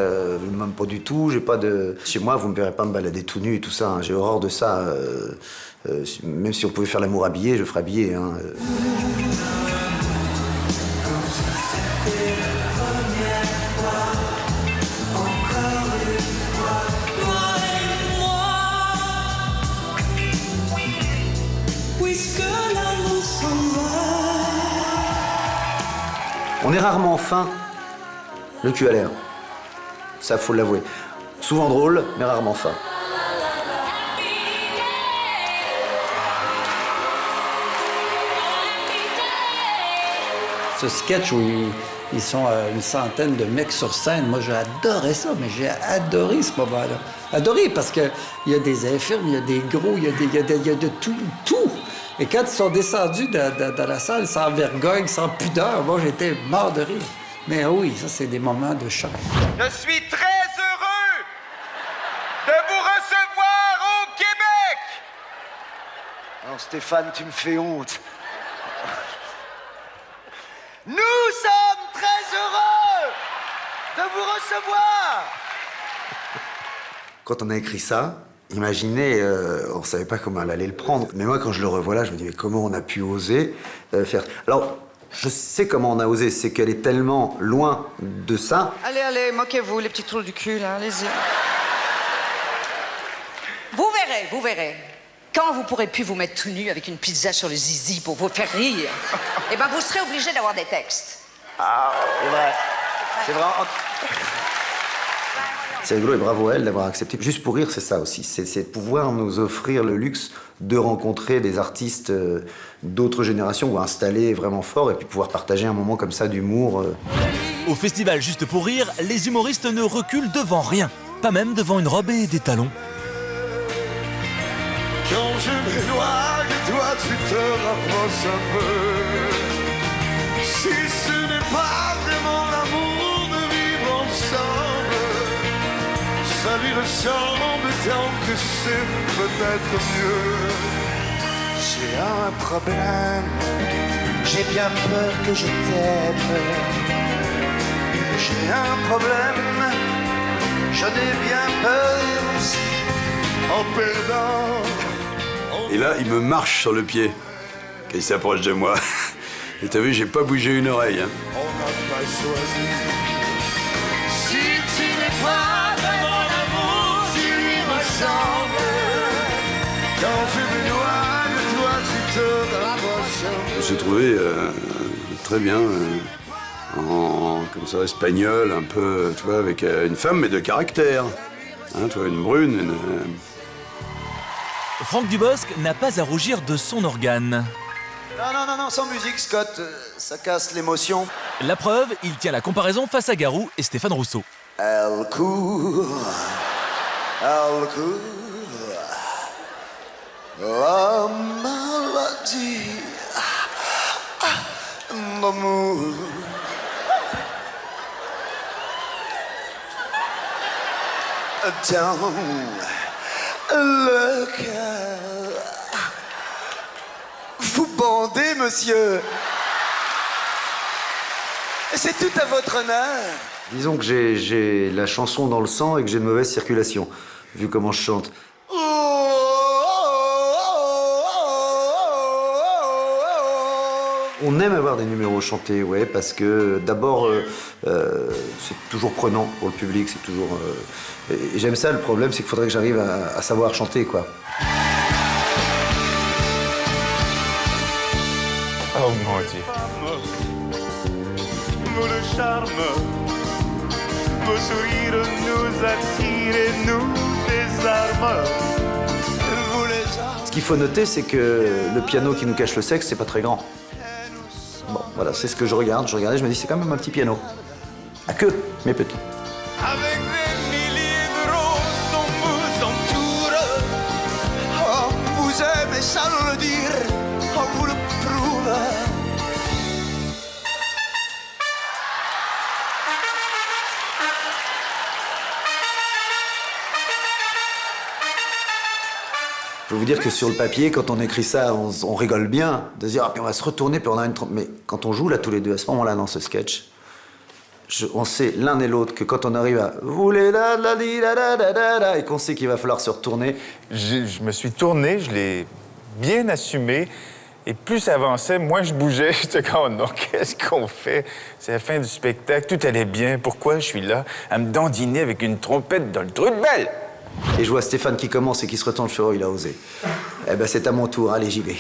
même pas du tout. J'ai pas de. Chez moi, vous me verrez pas me balader tout nu et tout ça. Hein. J'ai horreur de ça. Même si on pouvait faire l'amour habillé, je ferais habillé. Hein. On est rarement fin, le cul à l'air. Ça, faut l'avouer. Souvent drôle, mais rarement fin. Ce sketch où ils sont une centaine de mecs sur scène, moi j'ai adoré ça, mais j'ai adoré ce moment-là. Adoré parce qu'il y a des infirmes, il y a des gros, il y a de tout. Et quand ils sont descendus dans la salle sans vergogne, sans pudeur, moi j'étais mort de rire. Mais oui, ça c'est des moments de choc. Je suis très heureux de vous recevoir au Québec. Alors Stéphane, tu me fais honte. Nous sommes très heureux de vous recevoir. Quand on a écrit ça, imaginez, on ne savait pas comment elle allait le prendre. Mais moi, quand je le revois là, je me dis, mais comment on a pu oser faire... Alors, je sais comment on a osé, c'est qu'elle est tellement loin de ça. Allez, allez, moquez-vous, les petits trous du cul, là, allez-y. Vous verrez. Quand vous pourrez plus vous mettre tout nu avec une pizza sur le zizi pour vous faire rire, eh ben vous serez obligé d'avoir des textes. Ah, c'est vrai. C'est vraiment... C'est rigolo et bravo à elle d'avoir accepté. Juste pour rire, c'est ça aussi. C'est pouvoir nous offrir le luxe de rencontrer des artistes d'autres générations ou installés vraiment forts et puis pouvoir partager un moment comme ça d'humour. Au festival Juste pour rire, les humoristes ne reculent devant rien, pas même devant une robe et des talons. Quand je m'éloigne, toi tu te rapproches un peu. Si ce n'est pas vraiment l'amour de vivre ensemble, ça lui ressemble tant que c'est peut-être mieux. J'ai un problème, j'ai bien peur que je t'aime. J'ai un problème, j'en ai bien peur aussi, en perdant. Et là, il me marche sur le pied quand il s'approche de moi. Et t'as vu, j'ai pas bougé une oreille. Hein. On n'a pas choisi. Si tu n'es pas de mon amour, tu lui ressembles. Quand je me noie de toi, tu te rapproches. J'ai trouvé très bien, comme ça, espagnol, un peu, tu vois, avec une femme, mais de caractère. Hein, tu vois, une brune, Franck Dubosc n'a pas à rougir de son organe. Non, sans musique, Scott, ça casse l'émotion. La preuve, il tient la comparaison face à Garou et Stéphane Rousseau. Elle court, la maladie d'amour. Dans le cœur, vous bandez, monsieur. C'est tout à votre honneur. Disons que j'ai la chanson dans le sang et que j'ai une mauvaise circulation, vu comment je chante. On aime avoir des numéros chantés, ouais, parce que d'abord, c'est toujours prenant pour le public, c'est toujours... et j'aime ça, le problème, c'est qu'il faudrait que j'arrive à savoir chanter, quoi. Oh mon Dieu. Vous le charme, vos sourires nous attirent et nous désarment. Ce qu'il faut noter, c'est que le piano qui nous cache le sexe, c'est pas très grand. Bon, voilà, c'est ce que je regarde. Je regardais, je me dis, c'est quand même un petit piano. À queue, mais petit. Avec des milliers de roses, on vous entoure. Oh, vous aimez sans le dire, on vous le prouve. Je peux vous dire que sur le papier, quand on écrit ça, on rigole bien, de se dire, ah, puis on va se retourner, puis on a une trompe. Mais quand on joue là tous les deux, à ce moment-là, dans ce sketch, on sait l'un et l'autre que quand on arrive à voulez la la di la da da da da et qu'on sait qu'il va falloir se retourner. Je me suis tourné, je l'ai bien assumé. Et plus ça avançait, moins je bougeais. J'étais comme, non, qu'est-ce qu'on fait? C'est la fin du spectacle, tout allait bien. Pourquoi je suis là à me dandiner avec une trompette dans le trou de balle? Et je vois Stéphane qui commence et qui se retourne, je fais, oh, il a osé. Eh ben, c'est à mon tour, allez, j'y vais.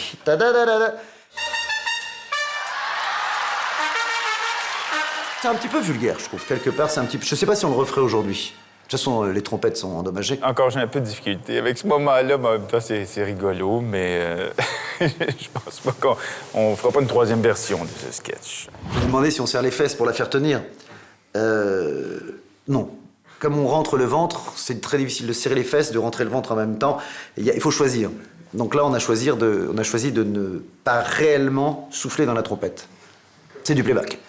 C'est un petit peu vulgaire, je trouve. Quelque part, c'est un petit peu... Je sais pas si on le referait aujourd'hui. De toute façon, les trompettes sont endommagées. Encore, j'ai un peu de difficulté. Avec ce moment-là, mais en même temps, c'est rigolo, mais je pense pas qu'on fera pas une troisième version de ce sketch. Je me demandais si on serre les fesses pour la faire tenir. Non. Comme on rentre le ventre, c'est très difficile de serrer les fesses, de rentrer le ventre en même temps. Il faut choisir. Donc là, on a choisi de ne pas réellement souffler dans la trompette. C'est du playback.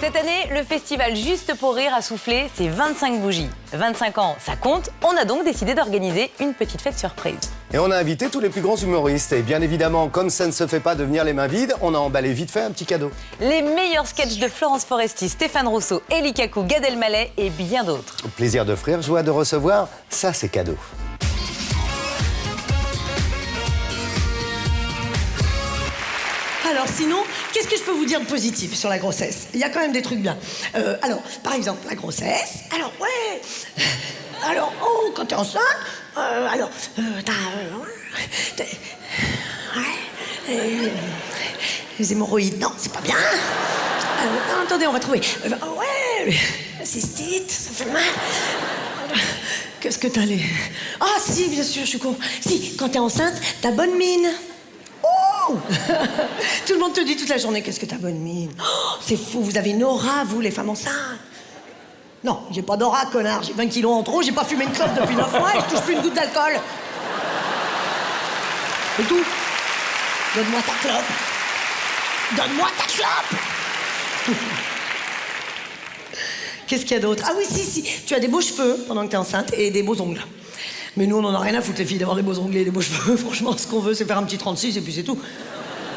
Cette année, le festival Juste pour rire a soufflé ses 25 bougies. 25 ans, ça compte. On a donc décidé d'organiser une petite fête surprise. Et on a invité tous les plus grands humoristes. Et bien évidemment, comme ça ne se fait pas de venir les mains vides, on a emballé vite fait un petit cadeau. Les meilleurs sketchs de Florence Foresti, Stéphane Rousseau, Elie Kakou, Gad Elmaleh et bien d'autres. Plaisir d'offrir, joie de recevoir, ça c'est cadeau. Alors sinon, qu'est-ce que je peux vous dire de positif sur la grossesse? Il y a quand même des trucs bien. Alors, par exemple, la grossesse. Alors, ouais. Alors, oh, quand t'es enceinte, les hémorroïdes, non, c'est pas bien. Non, attendez, on va trouver. Ouais, la cystite, ça fait mal. Qu'est-ce que t'as les... Ah si, bien sûr, je suis con. Si, quand t'es enceinte, t'as bonne mine. Oh. Tout le monde te dit toute la journée, qu'est-ce que t'as bonne mine. Oh, c'est fou, vous avez une aura, vous, les femmes enceintes. Non, j'ai pas d'aura, connard. J'ai 20 kilos en trop, j'ai pas fumé une clope depuis 9 mois et je touche plus une goutte d'alcool. C'est tout. Donne-moi ta clope. Donne-moi ta clope. Qu'est-ce qu'il y a d'autre? Ah oui, si, tu as des beaux cheveux pendant que t'es enceinte et des beaux ongles. Mais nous, on en a rien à foutre, les filles, d'avoir des beaux ongles et des beaux cheveux. Franchement, ce qu'on veut, c'est faire un petit 36 et puis c'est tout.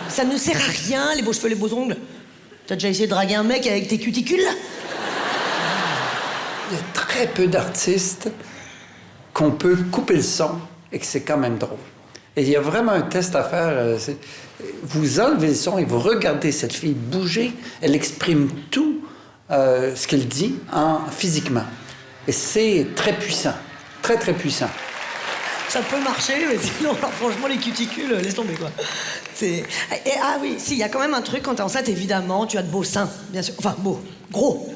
Ça ne sert à rien, les beaux cheveux, les beaux ongles. T'as déjà essayé de draguer un mec avec tes cuticules? Il y a très peu d'artistes qu'on peut couper le son et que c'est quand même drôle. Et il y a vraiment un test à faire. Vous enlevez le son et vous regardez cette fille bouger. Elle exprime tout ce qu'elle dit physiquement. Et c'est très puissant. Très, très puissant. Ça peut marcher, mais sinon, alors, franchement, les cuticules, laisse tomber, quoi. Ah oui, si, il y a quand même un truc, quand t'es enceinte, évidemment, tu as de beaux seins, bien sûr. Enfin, beaux, gros.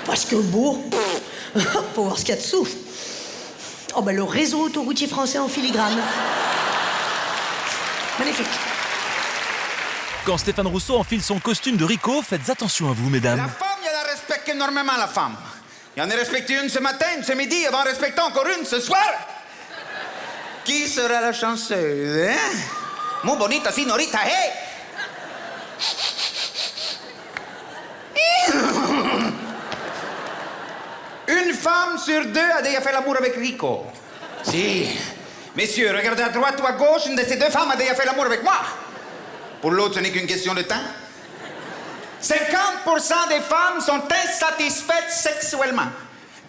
Parce que beau, faut voir ce qu'il y a dessous. Oh, ben, le réseau autoroutier français en filigrane. Magnifique. Quand Stéphane Rousseau enfile son costume de Rico, faites attention à vous, mesdames. La femme, il la respecte énormément, la femme. Il y en a respecté une ce matin, une ce midi, et va en respecter encore une ce soir. Qui sera la chanceuse, hein? Muy bonita, signorita, hey! Une femme sur deux a déjà fait l'amour avec Rico. Si. Messieurs, regardez à droite ou à gauche, une de ces deux femmes a déjà fait l'amour avec moi. Pour l'autre, ce n'est qu'une question de temps. 50% des femmes sont insatisfaites sexuellement.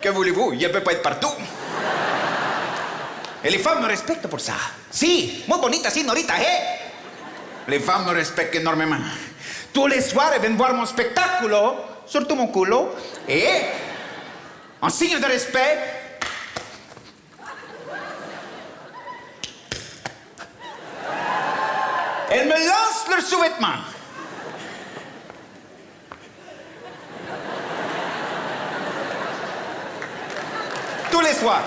Que voulez-vous? Il ne peut pas être partout. Et les femmes me respectent pour ça. Si, muy bonita, signorita, hey! Les femmes me respectent énormément. Tous les soirs, elles viennent voir mon spectacle, surtout mon culo, et en signe de respect, elles me lancent leurs sous-vêtements. Tous les soirs.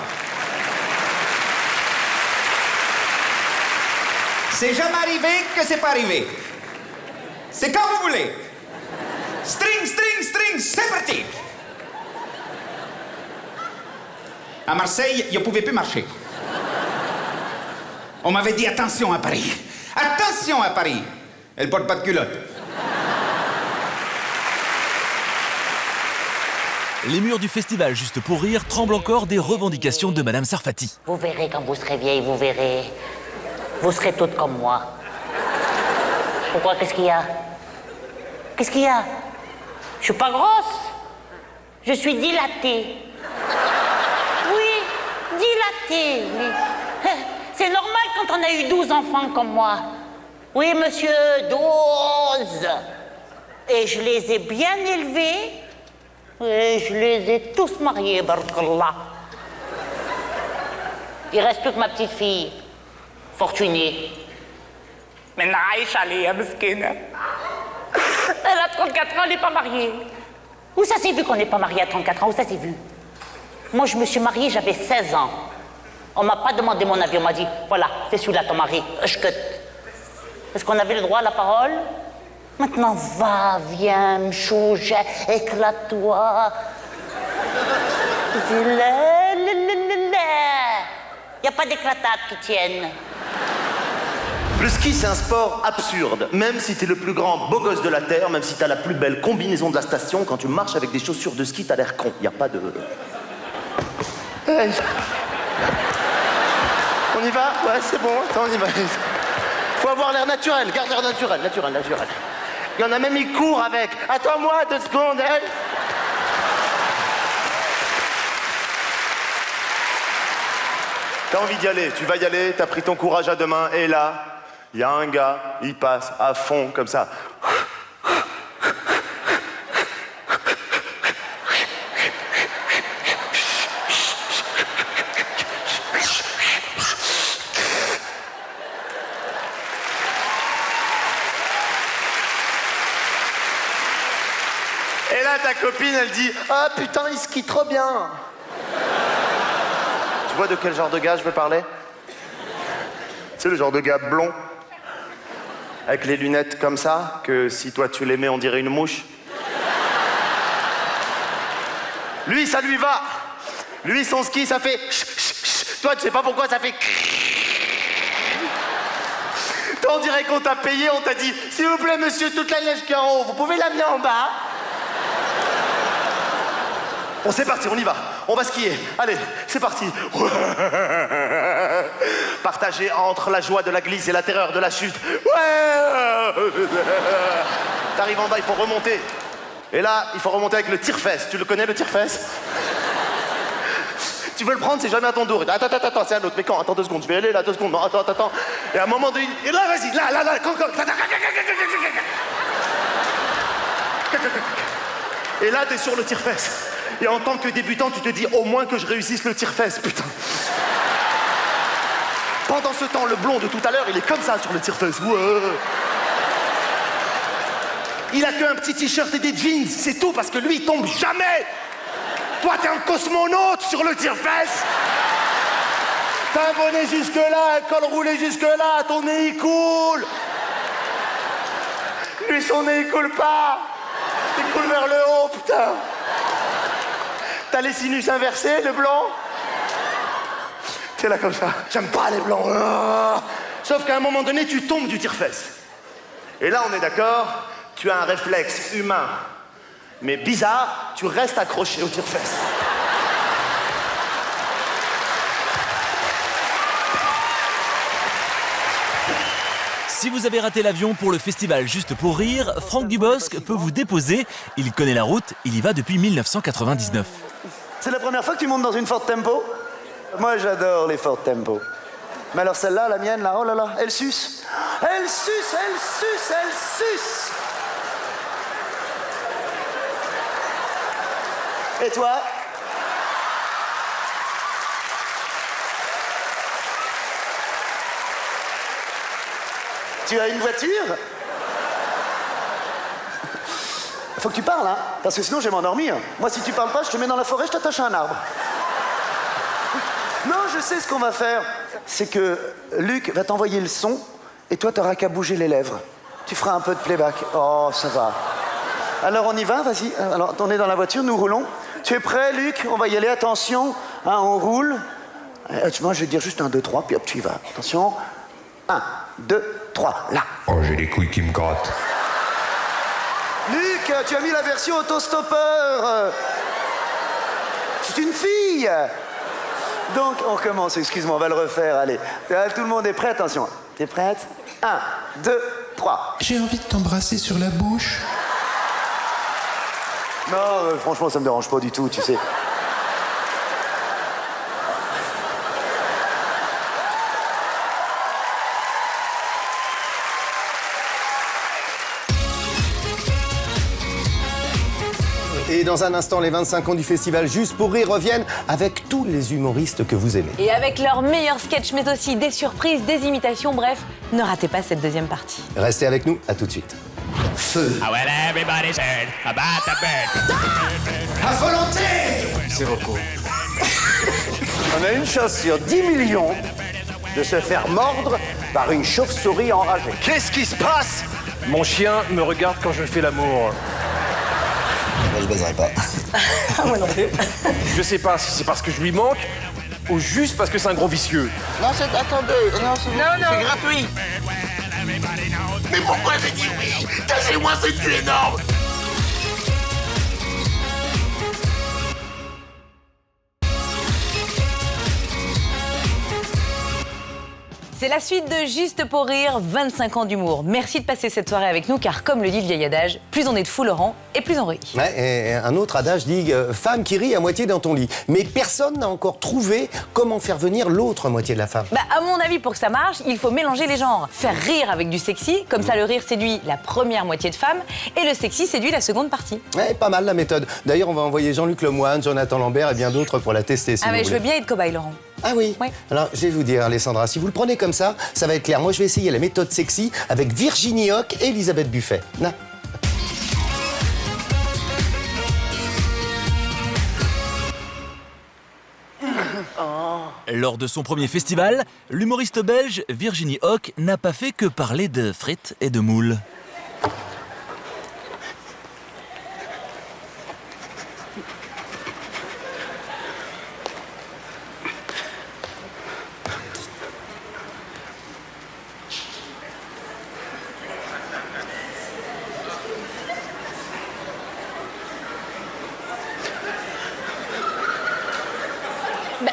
C'est jamais arrivé que c'est pas arrivé. C'est quand vous voulez. String, string, string, c'est parti. À Marseille, je ne pouvais plus marcher. On m'avait dit attention à Paris. Attention à Paris. Elle porte pas de culotte. Les murs du festival Juste pour rire tremblent encore des revendications de Madame Sarfati. Vous verrez quand vous serez vieille, vous verrez. Vous serez toutes comme moi. Pourquoi? Qu'est-ce qu'il y a? Qu'est-ce qu'il y a? Je suis pas grosse. Je suis dilatée. Oui, dilatée, oui. C'est normal quand on a eu 12 enfants comme moi. Oui, monsieur, 12. Et je les ai bien élevés. Et je les ai tous mariés, barakallah. Il reste toute ma petite fille. Fortunée. Mais Naïcha, elle est mesquine. Elle a 34 ans, elle n'est pas mariée. Où ça s'est vu qu'on n'est pas marié à 34 ans? Où ça s'est vu? Moi, je me suis mariée, j'avais 16 ans. On m'a pas demandé mon avis, on m'a dit, voilà, c'est celui-là ton mari. Est-ce qu'on avait le droit à la parole? Maintenant, va, viens, mchouge, éclate-toi. Il n'y a pas d'éclatade qui tienne. Le ski, c'est un sport absurde. Même si t'es le plus grand beau gosse de la Terre, même si t'as la plus belle combinaison de la station, quand tu marches avec des chaussures de ski, t'as l'air con. Y a pas de... On y va? Ouais, c'est bon. Attends, on y va. Faut avoir l'air naturel. Garde l'air naturel, naturel. Il y en a même, ils courent avec. Attends-moi 2 secondes, hein. T'as envie d'y aller, tu vas y aller, t'as pris ton courage à deux mains, et là, il y a un gars, il passe à fond, comme ça. Et là, ta copine, elle dit « Ah, putain, il skie trop bien !» Tu vois de quel genre de gars je veux parler? Tu sais, le genre de gars blond, avec les lunettes comme ça, que si toi tu les mets, on dirait une mouche. Lui, ça lui va. Lui, son ski, ça fait... Toi, tu sais pas pourquoi ça fait... Toi, on dirait qu'on t'a payé, on t'a dit « S'il vous plaît, monsieur, toute la neige qui est en haut, vous pouvez l'amener en bas ?» Bon, c'est parti, on y va. On va skier. Allez, c'est parti. Partagé entre la joie de la glisse et la terreur de la chute. Ouais. T'arrives en bas, il faut remonter. Et là, il faut remonter avec le tire-fesse. Tu le connais, le tire-fesse? Tu veux le prendre, c'est jamais à ton tour. Attends, c'est un autre. Mais quand? Attends 2 secondes, je vais aller là, 2 secondes. Non, attends. Et à un moment donné, et là, vas-y, là, quand. Et là, t'es sur le tire-fesse. Et en tant que débutant, tu te dis au moins que je réussisse le tire-fesse, putain. Pendant ce temps, le blond de tout à l'heure, il est comme ça sur le tire-fesse. Ouais. Il a qu'un petit t-shirt et des jeans, c'est tout, parce que lui, il tombe jamais. Toi, t'es un cosmonaute sur le tire-fesse. T'as un bonnet jusque-là, un col roulé jusque-là, ton nez, il coule. Lui, son nez, il coule pas. Il coule vers le haut, putain. T'as les sinus inversés, le blanc. T'es là comme ça. J'aime pas les blancs. Sauf qu'à un moment donné, tu tombes du tire-fesse. Et là, on est d'accord, tu as un réflexe humain. Mais bizarre, tu restes accroché au tire-fesse. Si vous avez raté l'avion pour le festival Juste pour rire, Franck Dubosc peut vous déposer. Il connaît la route, il y va depuis 1999. C'est la première fois que tu montes dans une Ford Tempo? Moi, j'adore les Ford Tempo. Mais alors celle-là, la mienne, là, oh là là, elle suce. Elle suce. Et toi? Tu as une voiture? Faut que tu parles, hein, parce que sinon je vais m'endormir. Moi, si tu parles pas, je te mets dans la forêt, je t'attache à un arbre. Non, je sais ce qu'on va faire. C'est que Luc va t'envoyer le son, et toi, t'auras qu'à bouger les lèvres. Tu feras un peu de playback. Oh, ça va. Alors, on y va, vas-y. Alors, on est dans la voiture, nous roulons. Tu es prêt, Luc? On va y aller, attention. Hein, on roule. Moi, je vais dire juste 1, 2, 3, puis hop, tu y vas. Attention. 1, 2, 3, là. Oh, j'ai les couilles qui me grattent. Luc, tu as mis la version autostoppeur. C'est une fille. Donc, on recommence. Excuse-moi, on va le refaire. Allez. Tout le monde est prêt? Attention. T'es prête? 1, 2, 3. J'ai envie de t'embrasser sur la bouche. Non, franchement, ça me dérange pas du tout, tu sais. Et dans un instant, les 25 ans du festival Juste pour rire reviennent avec tous les humoristes que vous aimez. Et avec leurs meilleurs sketchs, mais aussi des surprises, des imitations, bref, ne ratez pas cette deuxième partie. Restez avec nous, à tout de suite. Feu. À volonté. C'est beaucoup. On a une chance sur 10 millions de se faire mordre par une chauve-souris enragée. Qu'est-ce qui se passe? Mon chien me regarde quand je fais l'amour. Moi, je baiserai pas. Moi non plus. Je sais pas si c'est parce que je lui manque ou juste parce que c'est un gros vicieux. Non, attendez. Non, c'est gratuit. Mais pourquoi j'ai dit oui? Cachez-moi, c'est du énorme. C'est la suite de Juste pour rire, 25 ans d'humour. Merci de passer cette soirée avec nous, car comme le dit le vieil adage, plus on est de fou Laurent, et plus on rit. Ouais, et un autre adage dit femme qui rit à moitié dans ton lit. Mais personne n'a encore trouvé comment faire venir l'autre moitié de la femme. Bah, à mon avis, pour que ça marche, il faut mélanger les genres. Faire rire avec du sexy, comme ça le rire séduit la première moitié de femme, et le sexy séduit la seconde partie. Ouais, pas mal la méthode. D'ailleurs, on va envoyer Jean-Luc Lemoyne, Jonathan Lambert et bien d'autres pour la tester si vous voulez. Je veux bien être cobaye, Laurent. Ah oui. Alors, je vais vous dire, Alessandra, si vous le prenez comme ça va être clair. Moi, je vais essayer la méthode sexy avec Virginie Hoc et Elisabeth Buffet. Na. Lors de son premier festival, l'humoriste belge Virginie Hoc n'a pas fait que parler de frites et de moules.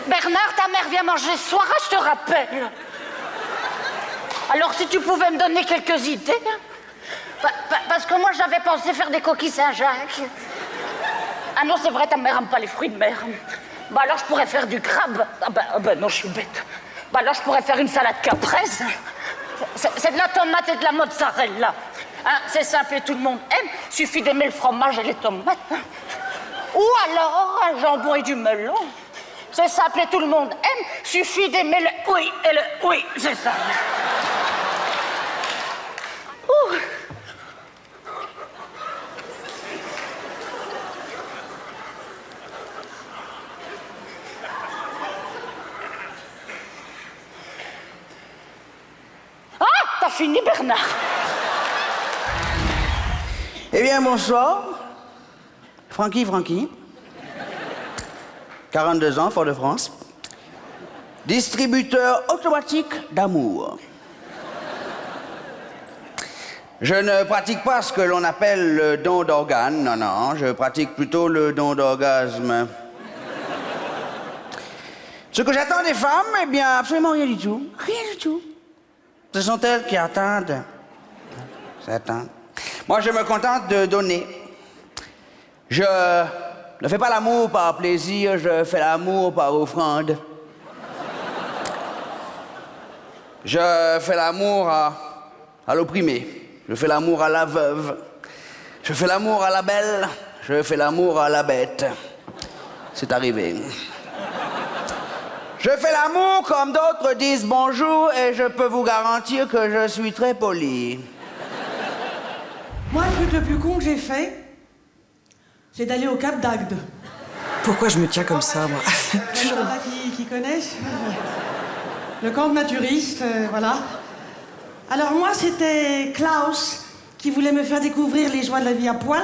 Bernard, ta mère vient manger ce soir, je te rappelle. Alors si tu pouvais me donner quelques idées. Parce que moi j'avais pensé faire des coquilles Saint-Jacques. Ah non, c'est vrai, ta mère aime pas les fruits de mer. Bah alors je pourrais faire du crabe. Ah ben non, je suis bête. Bah alors je pourrais faire une salade caprese. C'est de la tomate et de la mozzarella. Hein, c'est simple et tout le monde aime. Suffit d'aimer le fromage et les tomates. Ou alors un jambon et du melon. C'est simple et tout le monde aime. Suffit d'aimer le oui et le oui, c'est ça. Ouh. Ah, t'as fini, Bernard. Eh bien, bonsoir. Francky. 42 ans, Fort-de-France. Distributeur automatique d'amour. Je ne pratique pas ce que l'on appelle le don d'organes, non, je pratique plutôt le don d'orgasme. Ce que j'attends des femmes, eh bien, absolument rien du tout. Rien du tout. Ce sont elles qui attendent. Moi, je me contente de donner. Je ne fais pas l'amour par plaisir, je fais l'amour par offrande. Je fais l'amour à l'opprimé. Je fais l'amour à la veuve. Je fais l'amour à la belle. Je fais l'amour à la bête. C'est arrivé. Je fais l'amour comme d'autres disent bonjour et je peux vous garantir que je suis très poli. Moi, le truc le plus con que j'ai fait, c'est d'aller au Cap d'Agde. Pourquoi je me tiens comme ça, moi? Il y en a qui connaissent. Le camp de naturistes, voilà. Alors moi, c'était Klaus qui voulait me faire découvrir les joies de la vie à poil.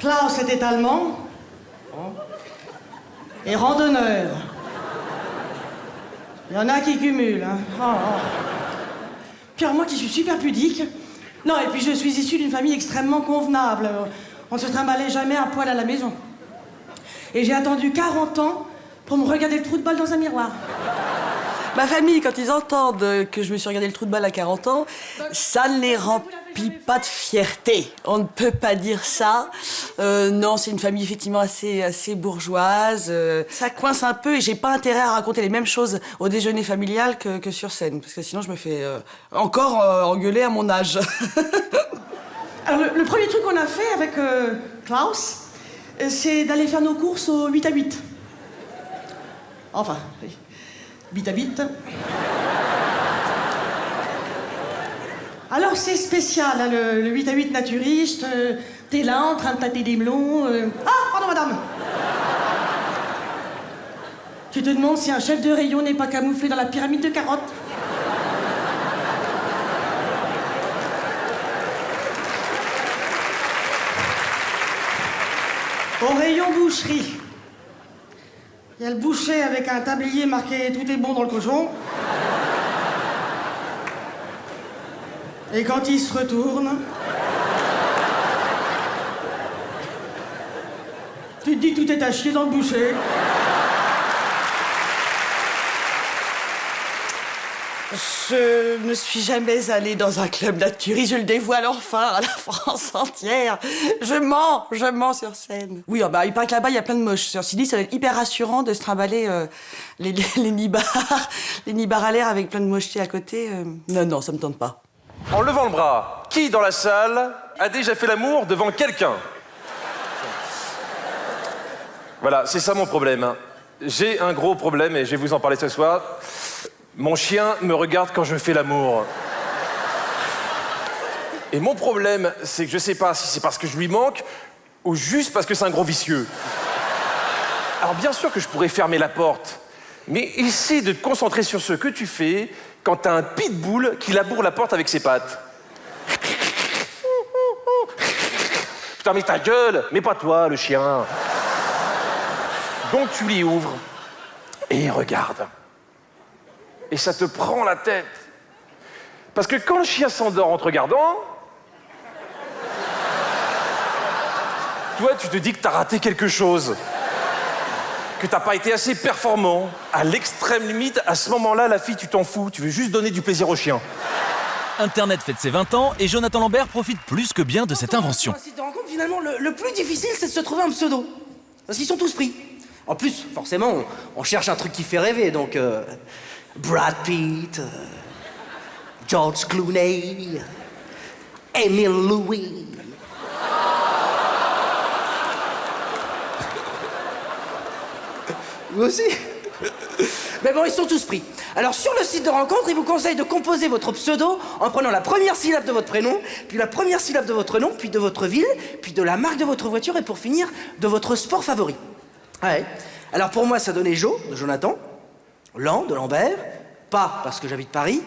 Klaus était allemand. Et randonneur. Il y en a qui cumulent, hein. Puis alors moi qui suis super pudique. Non, et puis je suis issue d'une famille extrêmement convenable. On ne se trimballait jamais à poil à la maison. Et j'ai attendu 40 ans pour me regarder le trou de balle dans un miroir. Ma famille, quand ils entendent que je me suis regardé le trou de balle à 40 ans, ça ne les remplit pas de fierté. On ne peut pas dire ça. Non, c'est une famille effectivement assez bourgeoise. Ça coince un peu et j'ai pas intérêt à raconter les mêmes choses au déjeuner familial que sur scène. Parce que sinon, je me fais encore engueuler à mon âge. Alors, le premier truc qu'on a fait avec Klaus, c'est d'aller faire nos courses au 8 à 8. Enfin, bit à bit. Alors c'est spécial, hein, le 8 à 8 naturiste. T'es là en train de tâter des melons. Ah, pardon madame. Tu te demandes si un chef de rayon n'est pas camouflé dans la pyramide de carottes. Au rayon boucherie. Il y a le boucher avec un tablier marqué « Tout est bon dans le cochon ». Et quand il se retourne, tu te dis « Tout est à chier dans le boucher ». Je ne suis jamais allée dans un club naturistes, je le dévoile enfin à la France entière. Je mens sur scène. Oui, bah, il paraît que là-bas, il y a plein de moches. Ceci dit, ça va être hyper rassurant de se trimballer les nibards à l'air avec plein de mochetés à côté. Non, ça me tente pas. En levant le bras, qui dans la salle a déjà fait l'amour devant quelqu'un? Voilà, c'est ça mon problème. J'ai un gros problème et je vais vous en parler ce soir. Mon chien me regarde quand je fais l'amour. Et mon problème, c'est que je sais pas si c'est parce que je lui manque ou juste parce que c'est un gros vicieux. Alors bien sûr que je pourrais fermer la porte, mais essaie de te concentrer sur ce que tu fais quand t'as un pitbull qui laboure la porte avec ses pattes. Putain, mais ta gueule, mais pas toi, le chien. Donc tu lui ouvres et il regarde. Et ça te prend la tête. Parce que quand le chien s'endort en te regardant, toi, tu te dis que t'as raté quelque chose. Que t'as pas été assez performant. À l'extrême limite, à ce moment-là, la fille, tu t'en fous. Tu veux juste donner du plaisir au chien. Internet fête ses 20 ans et Jonathan Lambert profite plus que bien de cette invention. Si tu te rends compte, finalement, le plus difficile, c'est de se trouver un pseudo. Parce qu'ils sont tous pris. En plus, forcément, on cherche un truc qui fait rêver, donc... Brad Pitt, George Clooney, Emile Louis... Vous aussi? Mais bon, ils sont tous pris. Alors, sur le site de rencontre, il vous conseille de composer votre pseudo en prenant la première syllabe de votre prénom, puis la première syllabe de votre nom, puis de votre ville, puis de la marque de votre voiture, et pour finir, de votre sport favori. Ouais. Alors, pour moi, ça donnait Jo, de Jonathan, Lan, de Lambert, Pas, parce que j'habite Paris,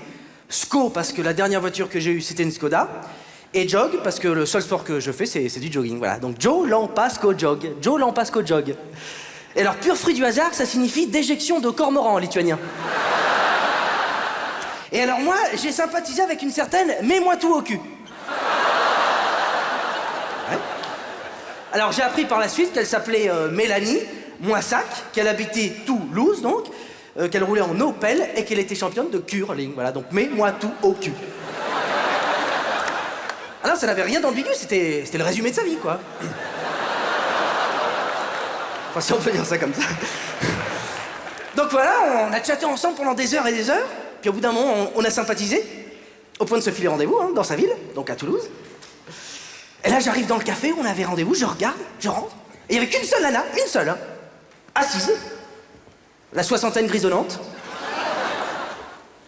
Sco, parce que la dernière voiture que j'ai eue, c'était une Skoda, et Jog, parce que le seul sport que je fais, c'est du jogging. Voilà. Donc, Jo, Lan, Pas, Sco, Jog. Jo, Lan, Pas, Sco, Jog. Et alors, pur fruit du hasard, ça signifie déjection de cormoran en lituanien. Et alors moi, j'ai sympathisé avec une certaine mets-moi tout au cul. Ouais. Alors j'ai appris par la suite qu'elle s'appelait Mélanie Moissac, qu'elle habitait Toulouse donc, qu'elle roulait en Opel et qu'elle était championne de curling. Voilà, donc mets-moi tout au cul. Alors ça n'avait rien d'ambigu, c'était le résumé de sa vie, quoi. Enfin, si on peut dire ça comme ça. Donc voilà, on a chatté ensemble pendant des heures et des heures, puis au bout d'un moment, on a sympathisé, au point de se filer rendez-vous, hein, dans sa ville, donc à Toulouse. Et là, j'arrive dans le café où on avait rendez-vous, je regarde, je rentre, et il n'y avait qu'une seule nana, une seule, hein, assise, la soixantaine grisonnante.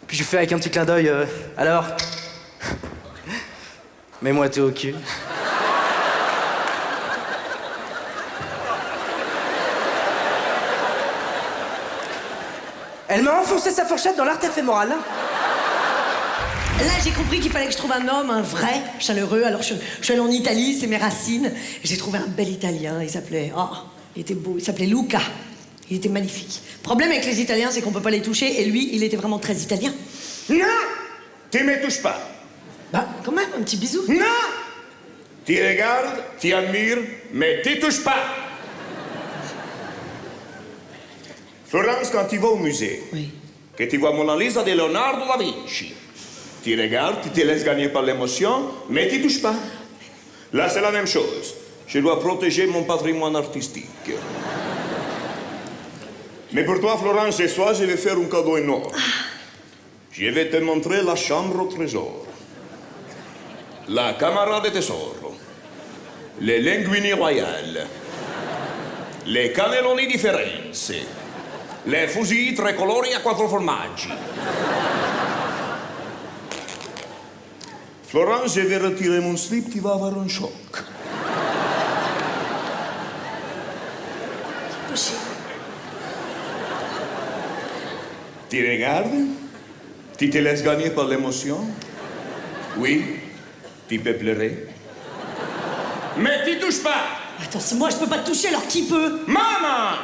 Puis je fais avec un petit clin d'œil, alors, mets-moi tout au cul. Elle m'a enfoncé sa fourchette dans l'artère fémorale. Là, j'ai compris qu'il fallait que je trouve un homme, un vrai, chaleureux. Alors, je suis allée en Italie, c'est mes racines. Et j'ai trouvé un bel Italien. Il s'appelait... Oh, il était beau. Il s'appelait Luca. Il était magnifique. Le problème avec les Italiens, c'est qu'on peut pas les toucher. Et lui, il était vraiment très italien. Non! Tu me touches pas. Bah, quand même, un petit bisou. Non! Tu regardes, tu admires, mais tu touches pas. Florence, quand tu vas au musée, que tu vois Mona Lisa de Leonardo da Vinci, tu regardes, tu te laisses gagner par l'émotion, mais tu touches pas. Là, c'est la même chose. Je dois protéger mon patrimoine artistique. Mais pour toi, Florence, ce soir, je vais faire un cadeau énorme. Je vais te montrer la chambre au trésor, la camera de tesoro, les linguini royales, les cannelloni di Firenze, les fusils tricolori a 4 formaggi. Florence, je vais retirer mon slip, tu vas avoir un choc. C'est possible. Tu regardes, tu te laisses gagner par l'émotion. Oui, tu peux pleurer. Mais tu touches pas. Attends, si moi je peux pas te toucher, alors qui peut? Maman!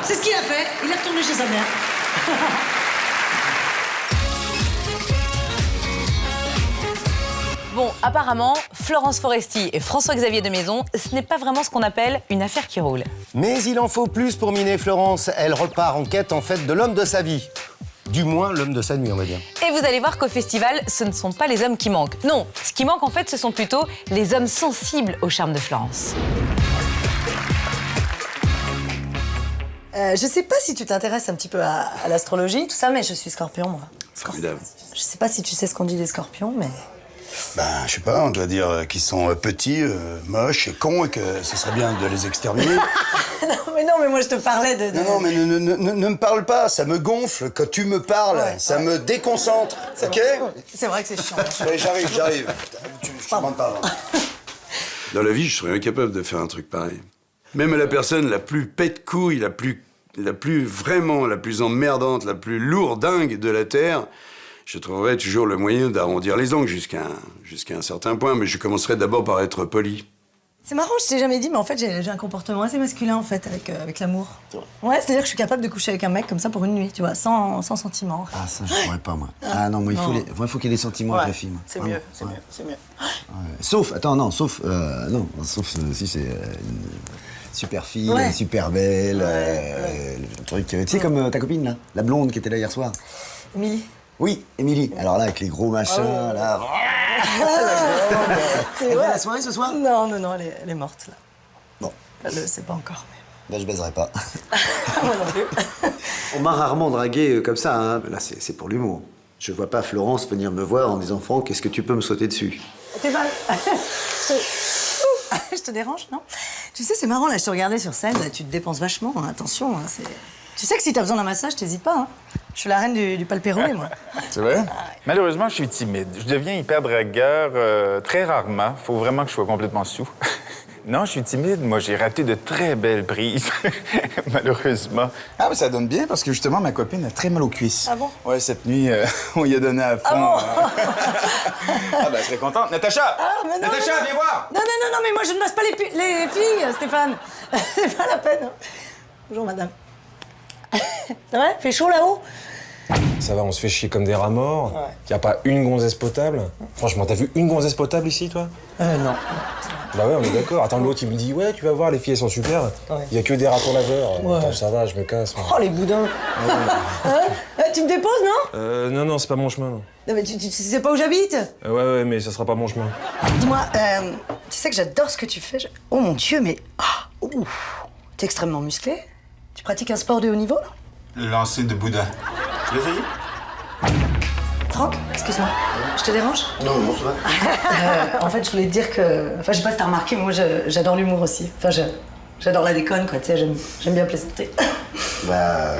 C'est ce qu'il a fait. Il est retourné chez sa mère. Bon, apparemment, Florence Foresti et François-Xavier de Maison, ce n'est pas vraiment ce qu'on appelle une affaire qui roule. Mais il en faut plus pour miner Florence. Elle repart en quête, en fait, de l'homme de sa vie. Du moins, l'homme de sa nuit, on va dire. Et vous allez voir qu'au festival, ce ne sont pas les hommes qui manquent. Non, ce qui manque, en fait, ce sont plutôt les hommes sensibles au charme de Florence. Je sais pas si tu t'intéresses un petit peu à l'astrologie, tout ça, mais je suis scorpion, moi. Formidable. Je sais pas si tu sais ce qu'on dit des scorpions, mais... Ben, je sais pas, on doit dire qu'ils sont petits, moches et cons et que ce serait bien de les exterminer. non, mais moi je te parlais de... Non, mais ne me parle pas, ça me gonfle. Quand tu me parles, ça me déconcentre, ok? C'est vrai que c'est chiant. Ouais, j'arrive. Je te demande pas. Dans la vie, je serais incapable de faire un truc pareil. Même la personne la plus pète-couille, la plus emmerdante, la plus lourdingue de la Terre, je trouverais toujours le moyen d'arrondir les angles jusqu'à un certain point, mais je commencerai d'abord par être poli. C'est marrant, je t'ai jamais dit, mais en fait, j'ai un comportement assez masculin, en fait, avec l'amour. Ouais, c'est-à-dire que je suis capable de coucher avec un mec comme ça pour une nuit, tu vois, sans sentiment. Ah, ça, je pourrais pas, moi. Ah non, moi, il faut qu'il y ait des sentiments avec la fille, moi. C'est mieux, c'est mieux. Sauf si c'est une super fille, super belle, le truc... Tu sais, comme ta copine, là, la blonde qui était là hier soir. Émilie. Oui, Émilie. Alors là, avec les gros machins, là... C'est la soirée ce soir? Non, elle est morte, là. Bon. Je le sais pas encore. Ben, je baiserai pas. Moi non plus. On m'a rarement dragué comme ça, hein. Là, c'est pour l'humour. Je vois pas Florence venir me voir en disant « Franck, est-ce que tu peux me sauter dessus ?» Stéphane, je te dérange, non? Tu sais, c'est marrant, là, je te regardais sur scène, là, tu te dépenses vachement, hein, attention. Hein, tu sais que si t'as besoin d'un massage, t'hésites pas, hein. Je suis la reine du palpé roulé, moi. C'est vrai? Malheureusement, je suis timide. Je deviens hyper dragueur très rarement. Faut vraiment que je sois complètement sous. Non, je suis timide. Moi, j'ai raté de très belles prises, malheureusement. Ah, mais ça donne bien parce que justement, ma copine a très mal aux cuisses. Ah bon? Ouais, cette nuit, on y a donné à fond. Ah bon? Ah, ben, elle serait contente. Natacha! Ah, mais non, Natacha, mais viens voir! Non, mais moi, je ne masse pas les filles, Stéphane. C'est pas la peine. Hein. Bonjour, madame. Ça va? Fait chaud là-haut? Ça va, on se fait chier comme des rats morts. Ouais. Y a pas une gonzesse potable? Franchement, t'as vu une gonzesse potable ici, toi? Non. Bah ouais, on est d'accord. Attends, l'autre, il me dit, ouais, tu vas voir, les filles, elles sont super. Ouais. Y a que des ratons laveurs. Ouais. Attends, ça va, je me casse. moi. Oh, les boudins. Tu me déposes, non? Non, c'est pas mon chemin, non. Non, mais tu sais pas où j'habite? Ouais, mais ça sera pas mon chemin. Dis-moi, tu sais que j'adore ce que tu fais. Oh mon Dieu, mais... T'es extrêmement musclé. Tu pratiques un sport de haut niveau, là? Le lancer de Bouddha. Tu veux essayer? Franck, excuse-moi. Je te dérange? Non, ça va. En fait, je voulais te dire que... Enfin, je sais pas si t'as remarqué, mais moi, j'adore l'humour aussi. Enfin, j'adore la déconne, quoi. Tu sais, j'aime bien plaisanter. Bah,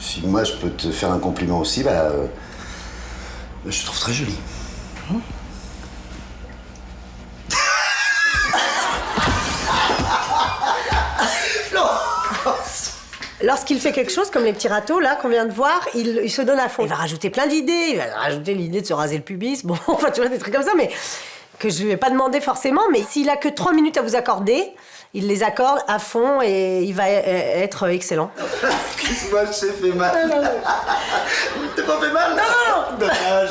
si moi je peux te faire un compliment aussi, je te trouve très jolie. Lorsqu'il fait quelque chose, comme les petits râteaux, là, qu'on vient de voir, il se donne à fond. Il va rajouter plein d'idées. Il va rajouter l'idée de se raser le pubis. Bon, enfin, tu vois, des trucs comme ça, mais que je lui ai pas demandé forcément. Mais s'il a que 3 minutes à vous accorder, il les accorde à fond et il va être excellent. Excuse-moi, je t'ai fait mal. T'es pas fait mal? Non! Dommage.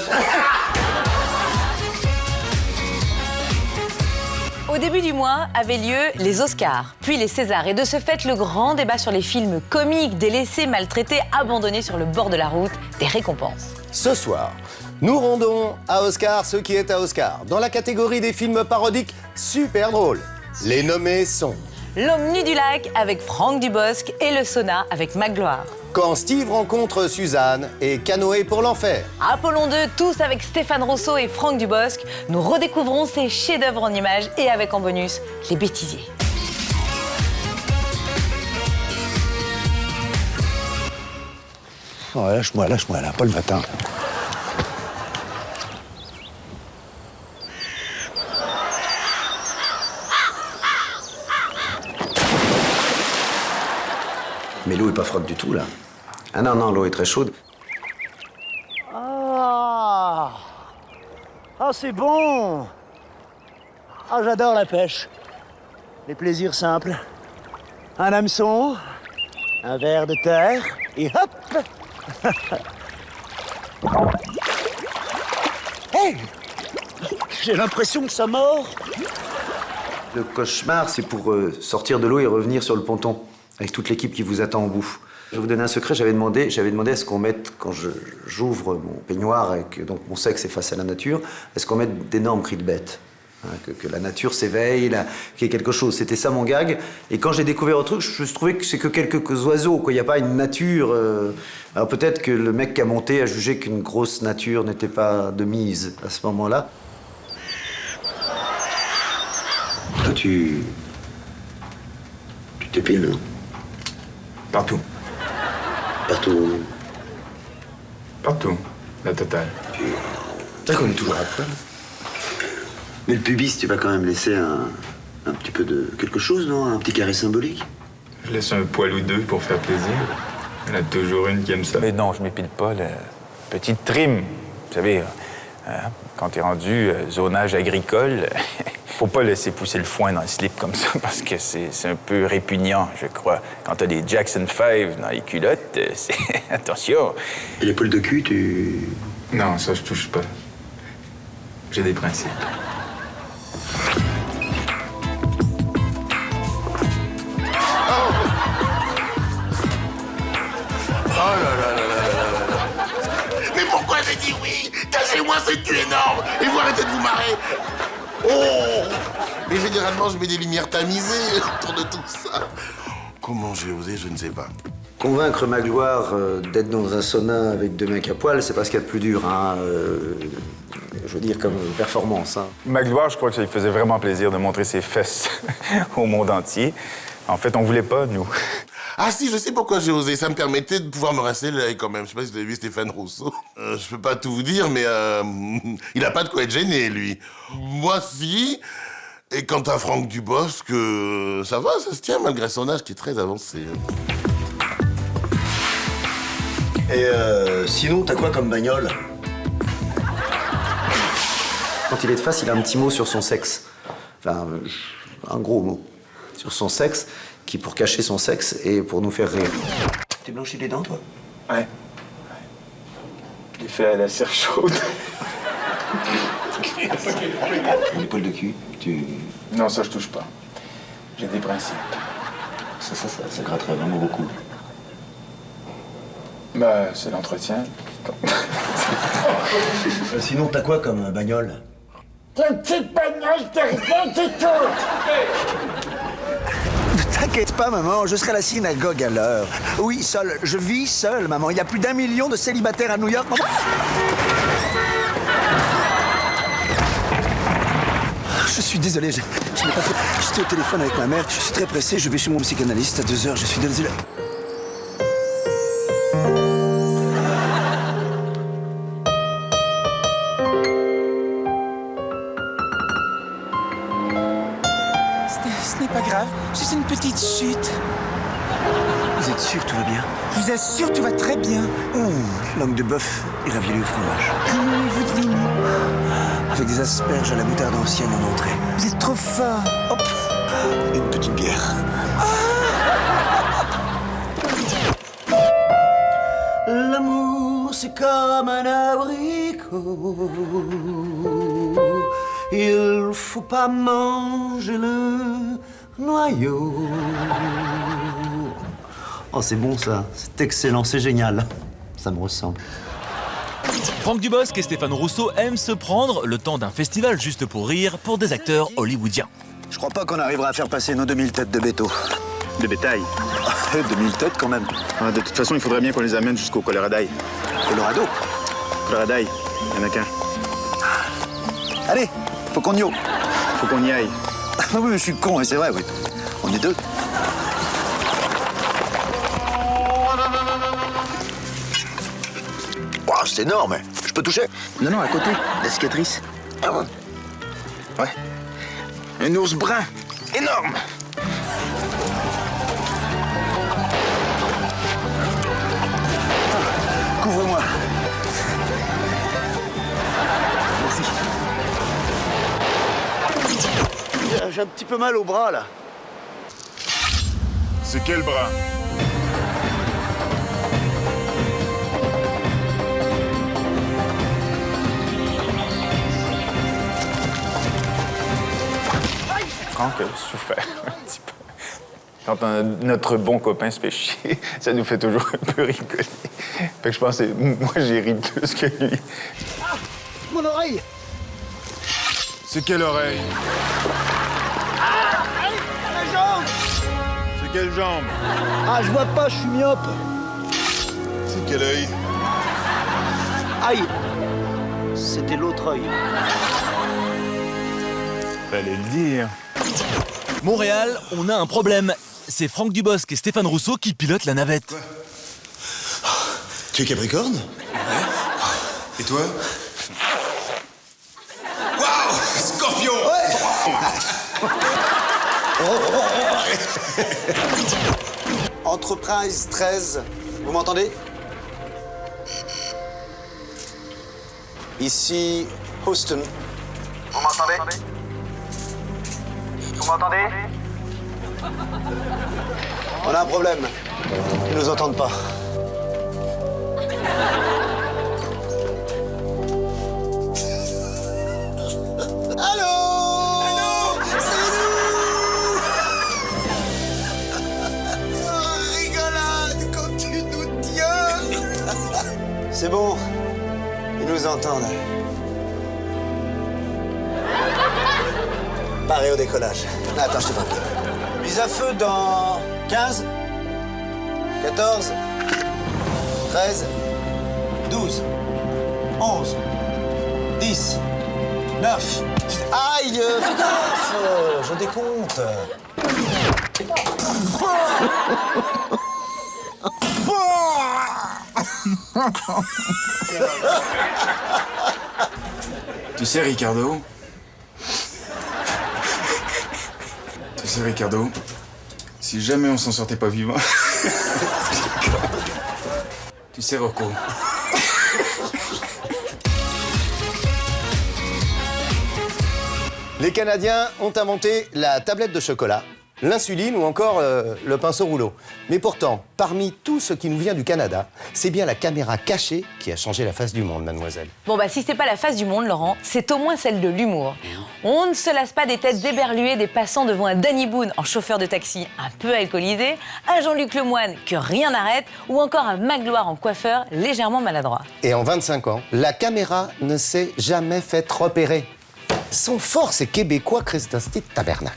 Au début du mois avaient lieu les Oscars, puis les Césars. Et de ce fait, le grand débat sur les films comiques, délaissés, maltraités, abandonnés sur le bord de la route, des récompenses. Ce soir, nous rendons à Oscar ce qui est à Oscar. Dans la catégorie des films parodiques super drôles, les nommés sont... L'homme nu du lac avec Franck Dubosc et Le Sauna avec Magloire. Quand Steve rencontre Suzanne et Canoë pour l'enfer. Apollon 2, tous avec Stéphane Rousseau et Franck Dubosc, nous redécouvrons ces chefs-d'œuvre en images et avec en bonus les bêtisiers. Oh, lâche-moi, là, pas le matin. Mais l'eau est pas froide du tout, là. Ah non, l'eau est très chaude. Ah, c'est bon. Ah, j'adore la pêche. Les plaisirs simples. Un hameçon, un verre de terre, et hop. Hey, j'ai l'impression que ça mord. Le cauchemar, c'est pour sortir de l'eau et revenir sur le ponton, avec toute l'équipe qui vous attend au bout. Je vais vous donner un secret, j'avais demandé à ce qu'on mette, quand j'ouvre mon peignoir et que donc mon sexe est face à la nature, est-ce qu'on mette d'énormes cris de bête, hein, que la nature s'éveille, qu'il y ait quelque chose. C'était ça mon gag. Et quand j'ai découvert le truc, je trouvais que c'est que quelques oiseaux, quoi. Il n'y a pas une nature. Alors peut-être que le mec qui a monté a jugé qu'une grosse nature n'était pas de mise à ce moment-là. Toi, tu t'épiles, non? Partout. Partout. Partout. La totale. C'est vrai qu'on est toujours à poil. Mais le pubis, tu vas quand même laisser un petit peu de quelque chose, non? Un petit carré symbolique? Je laisse un poil ou deux pour faire plaisir. Il y en a toujours une qui aime ça. Mais non, je m'épile pas. La petite trim. Vous savez, quand t'es rendu zonage agricole, faut pas laisser pousser le foin dans le slip comme ça parce que c'est un peu répugnant, je crois. Quand t'as des Jackson 5 dans les culottes, c'est... Attention. Et les poils de cul, tu... Non, ça, je touche pas. J'ai des principes. Oh là là là là là là. Mais pourquoi j'ai dit oui? Cachez-moi cette queue énorme et vous arrêtez de vous marrer. Oh! Mais généralement, je mets des lumières tamisées autour de tout ça. Comment j'ai osé, je ne sais pas. Convaincre Magloire d'être dans un sauna avec 2 mecs à poil, c'est pas ce qu'il y a de plus dur, hein. Je veux dire, comme performance, hein. Magloire, je crois que ça lui faisait vraiment plaisir de montrer ses fesses au monde entier. En fait, on voulait pas, nous. Ah si, je sais pourquoi j'ai osé. Ça me permettait de pouvoir me rincer l'œil quand même. Je sais pas si vous avez vu Stéphane Rousseau. Je peux pas tout vous dire, mais il a pas de quoi être gêné, lui. Moi, si. Et quant à Franck Dubosc, ça va, ça se tient, malgré son âge qui est très avancé. Et sinon, t'as quoi comme bagnole? Quand il est de face, il a un petit mot sur son sexe. Enfin, un gros mot. Sur son sexe, qui pour cacher son sexe et pour nous faire rire. T'es blanchi les dents, toi? Ouais. Je l'ai fait à la cire chaude. Une épaule de cul, tu... Non, ça, je touche pas. J'ai des principes. Ça gratterait vraiment beaucoup. Bah, c'est l'entretien. Sinon, t'as quoi comme bagnole? T'as une petite bagnole, t'as rien du tout. Ne t'inquiète pas, maman, je serai à la synagogue à l'heure. Oui, seul, je vis seul, maman. Il y a plus d'1 million de célibataires à New York, maman. Je suis désolé, je n'ai pas fait... J'étais au téléphone avec ma mère, je suis très pressé, je vais chez mon psychanalyste à 2h, je suis désolé. Ce n'est pas grave, c'est une petite chute. Vous êtes sûr que tout va bien? Je vous assure, tout va très bien. Langue de bœuf et ravioli au fromage. Comment vous dînez? Avec des asperges à la moutarde ancienne en entrée. Vous êtes trop fort. Hop, et une petite bière. L'amour, c'est comme un abricot. Il faut pas manger le noyau. Oh, c'est bon, ça. C'est excellent, c'est génial. Ça me ressemble. Franck Dubosc et Stéphane Rousseau aiment se prendre le temps d'un festival juste pour rire pour des acteurs hollywoodiens. Je crois pas qu'on arrivera à faire passer nos 2000 têtes de béto. De bétail. 2000 têtes quand même. De toute façon, il faudrait bien qu'on les amène jusqu'au Colorado. Colorado? Colorado, il y en a qu'un. Allez, faut qu'on y aille. Faut qu'on y aille. Oui, mais je suis con, c'est vrai, oui. On est 2. Wow, c'est énorme. Je peux toucher? Non, non, à côté, la cicatrice. Ah ouais? Ouais. Un ours brun, énorme. Couvre-moi. Merci. J'ai un petit peu mal au bras, là. C'est quel bras? Franck a souffert un petit peu. Quand notre bon copain se fait chier, ça nous fait toujours un peu rigoler. Fait que je pense que moi, j'ai ri plus que lui. Ah, mon oreille! C'est quelle oreille? Ah, la jambe! C'est quelle jambe? Ah, je vois pas, je suis myope. C'est quel œil? Aïe! C'était l'autre œil. Fallait le dire. Montréal, on a un problème. C'est Franck Dubosc et Stéphane Rousseau qui pilotent la navette. Quoi? Tu es Capricorne? Ouais. Et toi? Waouh! Scorpion! Entreprise 13, vous m'entendez? Ici, Houston. Vous m'entendez? Vous m'entendez? On a un problème. Ils nous entendent pas. Allô? C'est nous! Oh, rigolade, comme tu nous tiens! C'est bon. Ils nous entendent. Arrêt au décollage. Attends, je te rappelle. Mise à feu dans 15, 14, 13, 12, 11, 10, 9. Aïe, fais gaffe, je décompte. Tu sais, Ricardo, si jamais on s'en sortait pas vivant... Tu sais, Rocco... Les Canadiens ont inventé la tablette de chocolat, l'insuline ou encore le pinceau rouleau. Mais pourtant, parmi tout ce qui nous vient du Canada, c'est bien la caméra cachée qui a changé la face du monde, mademoiselle. Bon bah si c'est pas la face du monde, Laurent, c'est au moins celle de l'humour. On ne se lasse pas des têtes éberluées des passants devant un Danny Boone en chauffeur de taxi un peu alcoolisé, un Jean-Luc Lemoyne que rien n'arrête, ou encore un Magloire en coiffeur légèrement maladroit. Et en 25 ans, la caméra ne s'est jamais fait repérer. Son fort, c'est québécois, Christ d'Asti de tabernacle.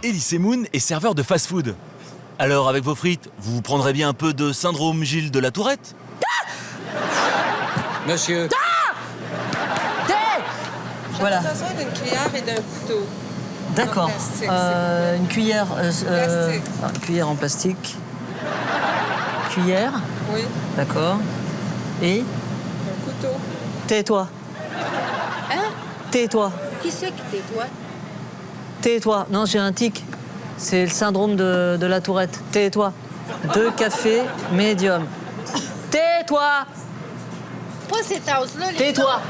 Elise Moon est serveur de fast-food. Alors, avec vos frites, vous prendrez bien un peu de syndrome Gilles de la Tourette? Monsieur. Voilà. J'ai besoin d'une cuillère et d'un couteau. D'accord. Une cuillère. Plastique. Une cuillère en plastique. Cuillère. Oui. D'accord. Et un couteau. Tais-toi. Hein? Tais-toi. Qui c'est qui tais-toi? Tais-toi. Non, j'ai un tic. C'est le syndrome de la Tourette. Tais-toi. 2 cafés médium. Tais-toi. Pas ces tasses-là. Tais-toi.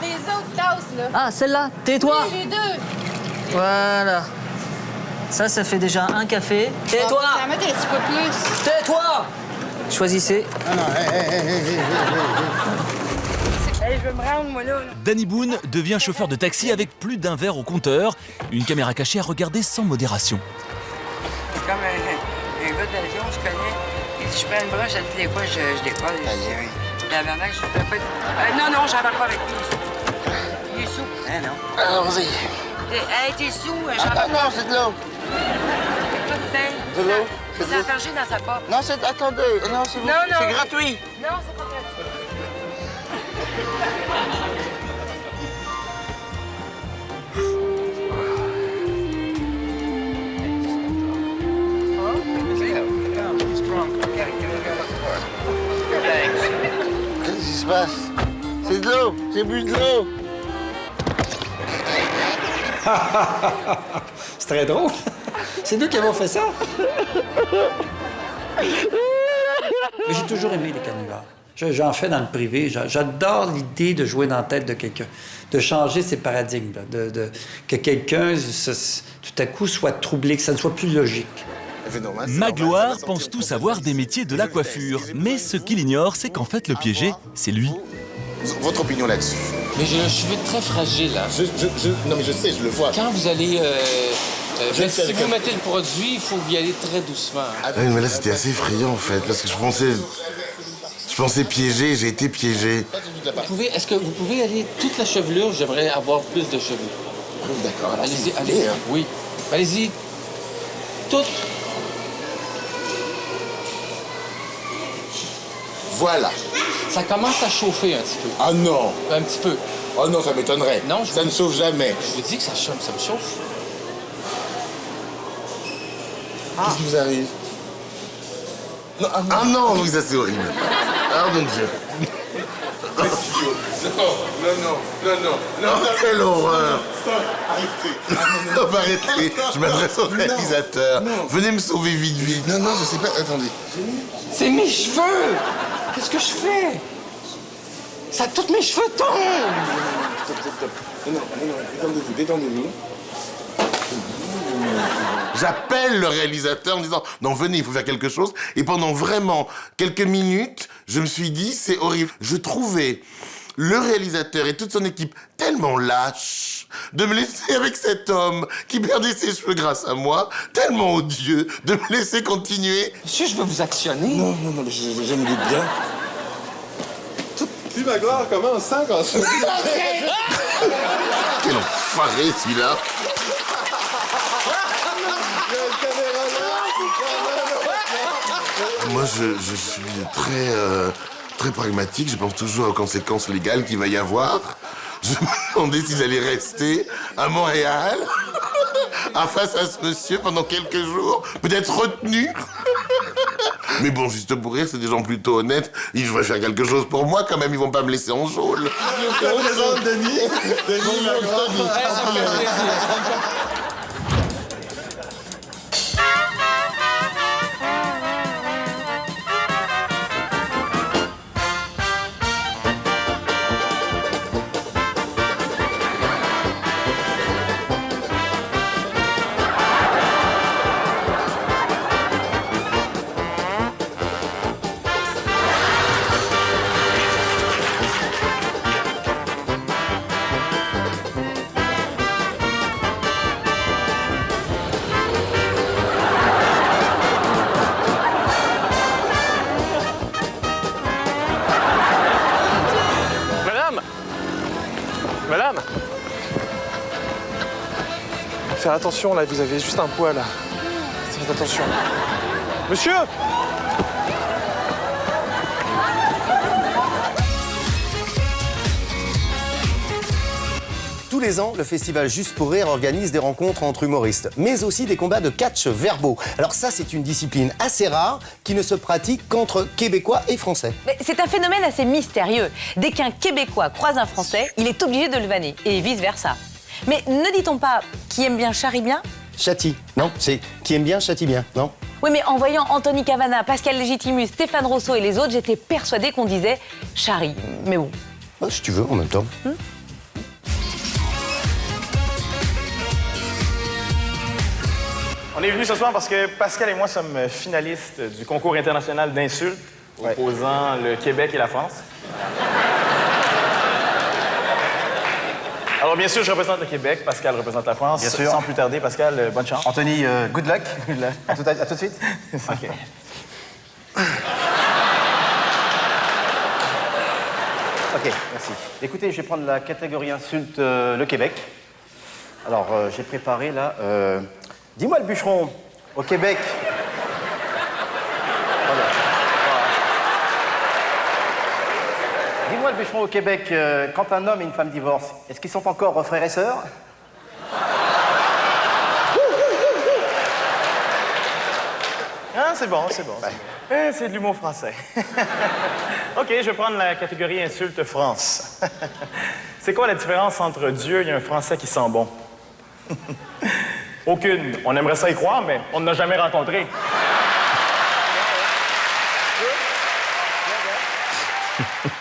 Les autres tasses, là. Ah, celle-là. Tais-toi. Oui, les 2. Voilà. Ça fait déjà un café. Tais-toi. Ça va mettre un petit peu plus. Tais-toi. Choisissez. Ah non, je vais me rendre, moi, là. Danny Boone devient chauffeur de taxi avec plus d'un verre au compteur, une caméra cachée à regarder sans modération. C'est comme un gars d'avion, je connais. Il dit, je prends une broche, à toutes les fois, je décolle. Tabarnak, je fais pas... non, j'embarque pas avec lui. Il est sous. Eh non. Allons-y. Hey, t'es sous, j'embarque non, c'est de l'eau. De l'eau? C'est enfergé dans sa porte. Non, c'est... Attendez. Non, c'est vous. Non. C'est gratuit. Non, c'est pas gratuit. Qu'est-ce qui se passe? C'est de l'eau. J'ai bu de l'eau. C'est très drôle. C'est nous qui avons fait ça. Mais j'ai toujours aimé les canulars. J'en fais dans le privé. J'adore l'idée de jouer dans la tête de quelqu'un, de changer ses paradigmes, que quelqu'un, tout à coup, soit troublé, que ça ne soit plus logique. Magloire pense tout savoir des métiers de la coiffure, mais ce qu'il ignore, c'est qu'en fait, le piégé, c'est lui. Votre opinion là-dessus? Mais je suis très fragile, là. Non, mais je sais, je le vois. Quand vous allez... si vous mettez le produit, il faut y aller très doucement. Oui, mais là, c'était assez effrayant, en fait, parce que je pensais piéger, j'ai été piégé. Est-ce que vous pouvez aller toute la chevelure? J'aimerais avoir plus de cheveux. D'accord. Allez-y, allez. Oui. Allez-y. Toute. Voilà. Ça commence à chauffer un petit peu. Ah non. Un petit peu. Oh non, ça m'étonnerait. Non, ça ne chauffe jamais. Je vous dis que ça me chauffe. Qu'est-ce qui vous arrive? Non, ah non, oui, ça c'est horrible. Ah mon Dieu. Non, quelle horreur. Arrêtez. Non, arrêtez. Je m'adresse au réalisateur. Venez me sauver vite. Non, je sais pas. Attendez. C'est mes cheveux. Qu'est-ce que je fais? Tous mes cheveux tombent. Stop. Non, détendez-vous. J'appelle le réalisateur en disant « Non, venez, il faut faire quelque chose. » Et pendant vraiment quelques minutes, je me suis dit « C'est horrible. » Je trouvais le réalisateur et toute son équipe tellement lâches de me laisser avec cet homme qui perdait ses cheveux grâce à moi, tellement odieux de me laisser continuer. Monsieur, je veux vous actionner. Non, je me doute bien. Puis ma gloire commence sans qu'on se... Quel enfoiré, celui-là. Moi, je suis très pragmatique. Je pense toujours aux conséquences légales qu'il va y avoir. Je me demandais s'ils allaient rester à Montréal, en face à ce monsieur pendant quelques jours, peut-être retenu. Mais bon, juste pour rire, c'est des gens plutôt honnêtes. Ils devraient faire quelque chose pour moi, quand même. Ils vont pas me laisser en geôle. Je vous présente Denis. Denis Magloire. Madame! Faites attention, là, vous avez juste un poids, là. Faites attention. Monsieur! Tous les ans, le festival Juste pour rire organise des rencontres entre humoristes, mais aussi des combats de catch verbaux. Alors ça, c'est une discipline assez rare qui ne se pratique qu'entre Québécois et Français. C'est un phénomène assez mystérieux. Dès qu'un Québécois croise un Français, il est obligé de le vanner, et vice-versa. Mais ne dit-on pas qui aime bien charrie bien? Châtie. Non, c'est qui aime bien, châtie bien, non? Oui, mais en voyant Anthony Cavana, Pascal Légitimus, Stéphane Rousseau et les autres, j'étais persuadée qu'on disait charrie. Mais bon. Oh, si tu veux, en même temps. On est venus ce soir parce que Pascal et moi sommes finalistes du concours international d'insultes opposant le Québec et la France. Alors, bien sûr, je représente le Québec, Pascal représente la France. Bien sûr. Sans plus tarder, Pascal, bonne chance. Anthony, good luck. À tout de suite. OK. OK, merci. Écoutez, je vais prendre la catégorie insulte le Québec. Alors, j'ai préparé là... Dis-moi le bûcheron, au Québec... Dis-moi le bûcheron au Québec, quand un homme et une femme divorcent, est-ce qu'ils sont encore frères et sœurs? Ah, c'est bon, c'est bon. C'est de l'humour français. OK, je vais prendre la catégorie insulte France. C'est quoi la différence entre Dieu et un Français qui sent bon? Aucune. On aimerait ça y croire, mais on ne l'a jamais rencontré.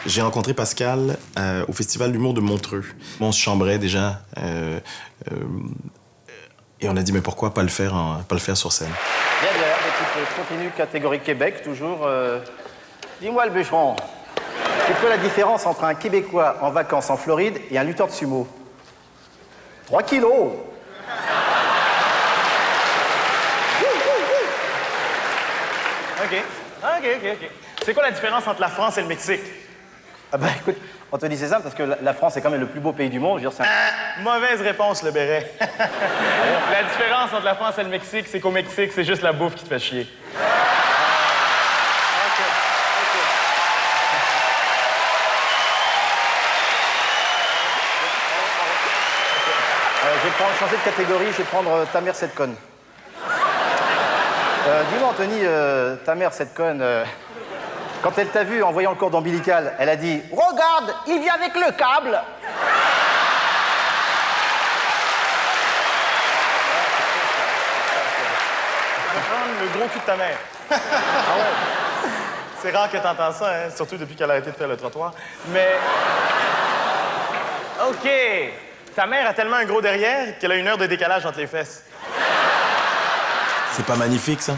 J'ai rencontré Pascal au Festival d'humour de Montreux. On se chambrait déjà. Et on a dit, mais pourquoi pas le faire sur scène? Bien, écoute, je continue, catégorie Québec, toujours. Dis-moi le bûcheron, c'est quoi la différence entre un Québécois en vacances en Floride et un lutteur de sumo? 3 kilos! OK. C'est quoi la différence entre la France et le Mexique? Ah ben écoute, Anthony, c'est simple, parce que la France est quand même le plus beau pays du monde. Je veux dire, Mauvaise réponse, le béret. La différence entre la France et le Mexique, c'est qu'au Mexique, c'est juste la bouffe qui te fait chier. Je vais changer de catégorie, je vais prendre ta mère cette conne. Dis-moi, Anthony, ta mère cette conne, quand elle t'a vu en voyant le cordon ombilical, elle a dit « Regarde, il vient avec le câble !» Je vais prendre le gros cul de ta mère. Ah ouais? C'est rare que t'entends ça, hein? Surtout depuis qu'elle a arrêté de faire le trottoir. Mais... OK. Ta mère a tellement un gros derrière qu'elle a 1 heure de décalage entre les fesses. C'est pas magnifique, ça?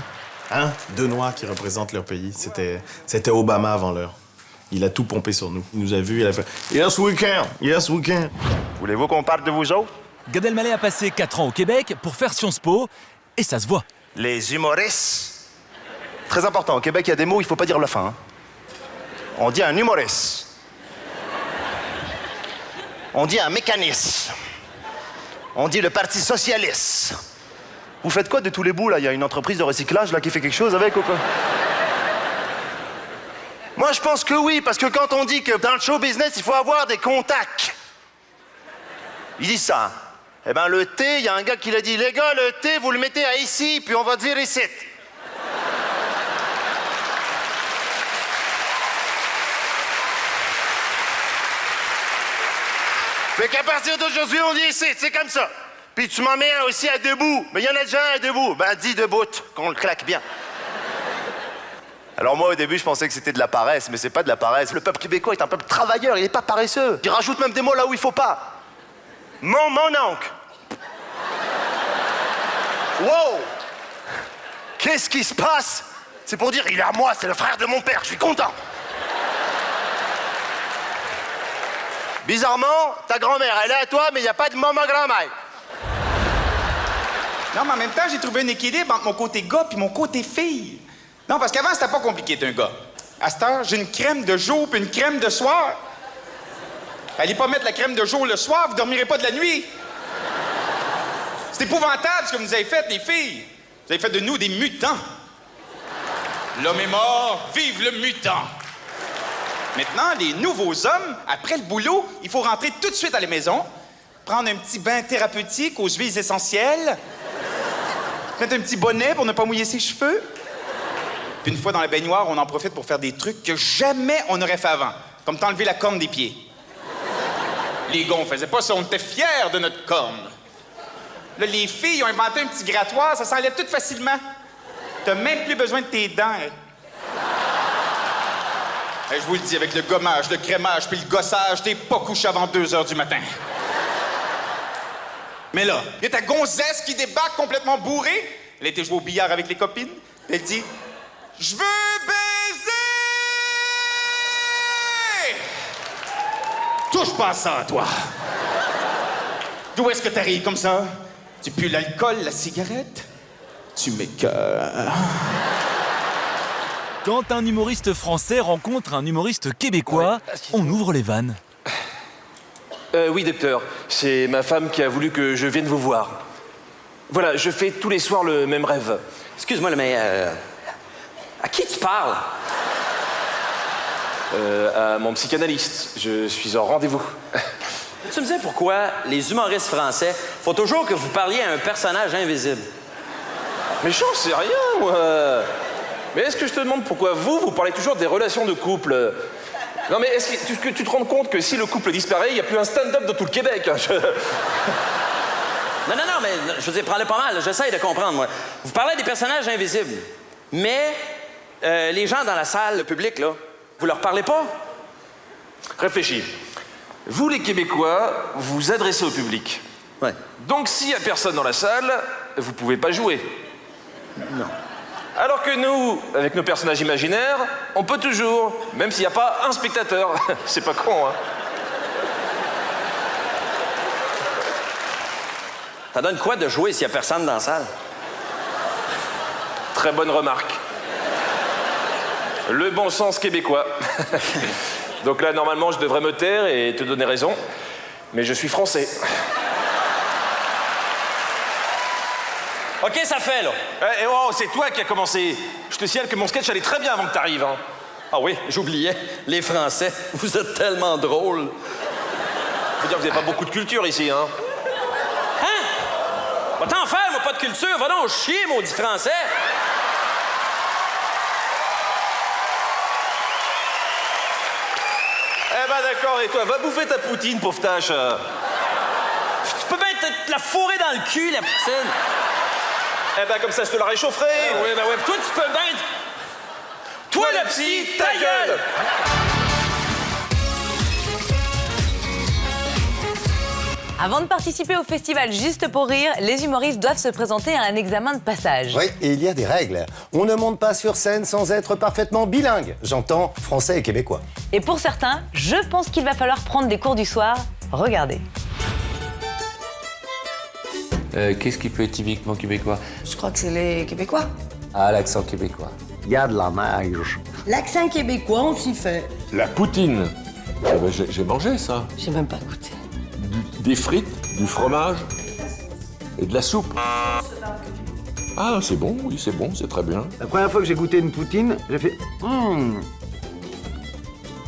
Hein? 2 Noirs qui représentent leur pays. C'était Obama avant l'heure. Il a tout pompé sur nous. Il nous a vus, il a fait « Yes, we can! Yes, we can! » Voulez-vous qu'on parle de vous autres? Gad Elmaleh a passé 4 ans au Québec pour faire Sciences Po, et ça se voit. Les humoristes. Très important, au Québec, il y a des mots, il faut pas dire la fin. Hein. On dit un humoriste. On dit un mécanisme. On dit le Parti socialiste. Vous faites quoi de tous les bouts, là? Il y a une entreprise de recyclage, là, qui fait quelque chose avec ou quoi? Moi, je pense que oui, parce que quand on dit que dans le show business, il faut avoir des contacts. Ils disent ça. Eh ben, le thé, il y a un gars qui l'a dit. Les gars, le thé, vous le mettez à ici, puis on va dire ici. Fait qu'à partir d'aujourd'hui, on dit ici, c'est comme ça. Puis tu m'en mets un aussi à debout. Mais il y en a déjà un à debout. Ben, dis debout, qu'on le claque bien. Alors moi, au début, je pensais que c'était de la paresse, mais c'est pas de la paresse. Le peuple québécois est un peuple travailleur, il est pas paresseux. Il rajoute même des mots là où il faut pas. Mon oncle. Wow! Qu'est-ce qui se passe? C'est pour dire, il est à moi, c'est le frère de mon père, je suis content. Bizarrement, ta grand-mère, elle est à toi, mais il n'y a pas de maman grand-mère. Non, mais en même temps, j'ai trouvé un équilibre entre mon côté gars et mon côté fille. Non, parce qu'avant, c'était pas compliqué d'être un gars. À cette heure, j'ai une crème de jour puis une crème de soir. Allez pas mettre la crème de jour le soir, vous dormirez pas de la nuit. C'est épouvantable ce que vous nous avez fait, les filles. Vous avez fait de nous des mutants. L'homme est mort, vive le mutant. Maintenant, les nouveaux hommes, après le boulot, il faut rentrer tout de suite à la maison, prendre un petit bain thérapeutique aux huiles essentielles, mettre un petit bonnet pour ne pas mouiller ses cheveux. Puis une fois dans la baignoire, on en profite pour faire des trucs que jamais on n'aurait fait avant, comme t'enlever la corne des pieds. Les gars, on faisait pas ça, on était fiers de notre corne. Là, les filles ont inventé un petit grattoir, ça s'enlève tout facilement. T'as même plus besoin de tes dents. Je vous le dis, avec le gommage, le crémage puis le gossage, t'es pas couché avant 2 heures du matin. Mais là, il y a ta gonzesse qui débarque complètement bourrée. Elle était jouer au billard avec les copines. Elle dit « Je veux baiser! » Touche pas à ça, toi. D'où est-ce que t'arrives comme ça? Tu pues l'alcool, la cigarette? Tu m'écoeures. Quand un humoriste français rencontre un humoriste québécois, on ouvre les vannes. Oui, docteur. C'est ma femme qui a voulu que je vienne vous voir. Voilà, je fais tous les soirs le même rêve. Excuse-moi, mais à qui tu parles? À mon psychanalyste. Je suis en rendez-vous. Tu me disais pourquoi les humoristes français faut toujours que vous parliez à un personnage invisible? Mais j'en sais rien, moi. Mais est-ce que je te demande pourquoi vous parlez toujours des relations de couple? Non, mais est-ce que tu te rends compte que si le couple disparaît, il n'y a plus un stand-up de tout le Québec? Non, mais je vous ai parlé pas mal. J'essaye de comprendre, moi. Vous parlez des personnages invisibles, mais les gens dans la salle, le public, là, vous leur parlez pas? Réfléchis. Vous, les Québécois, vous adressez au public. Ouais. Donc, s'il n'y a personne dans la salle, vous pouvez pas jouer. Non. Alors que nous, avec nos personnages imaginaires, on peut toujours, même s'il n'y a pas un spectateur. C'est pas con, hein? Ça donne quoi de jouer s'il n'y a personne dans la salle? Très bonne remarque. Le bon sens québécois. Donc là, normalement, je devrais me taire et te donner raison. Mais je suis français. OK, ça fait, là. Oh, c'est toi qui as commencé. Je te signale que mon sketch allait très bien avant que t'arrives, hein. Ah oui, j'oubliais. Les Français, vous êtes tellement drôles. Faut dire que vous n'avez pas beaucoup de culture ici, hein. Hein? Va t'en faire, moi, pas de culture. Va donc chier, maudit Français. Eh ben d'accord, et toi, va bouffer ta poutine, pauvre tâche. Tu peux bien te la fourrer dans le cul, la poutine. Eh ben comme ça, je te la réchaufferai. Oui, ben ouais. Toi, tu peux bien... Toi, le psy, ta gueule! Avant de participer au festival Juste pour rire, les humoristes doivent se présenter à un examen de passage. Oui, et il y a des règles. On ne monte pas sur scène sans être parfaitement bilingue. J'entends français et québécois. Et pour certains, je pense qu'il va falloir prendre des cours du soir. Regardez. Qu'est-ce qui peut être typiquement québécois? Je crois que c'est les Québécois. Ah, l'accent québécois. Il y a de la neige. L'accent québécois, on s'y fait. La poutine. Ah ben, j'ai mangé ça. J'ai même pas goûté. des frites, du fromage et de la soupe. Ah, c'est bon, oui, c'est bon, c'est très bien. La première fois que j'ai goûté une poutine, j'ai fait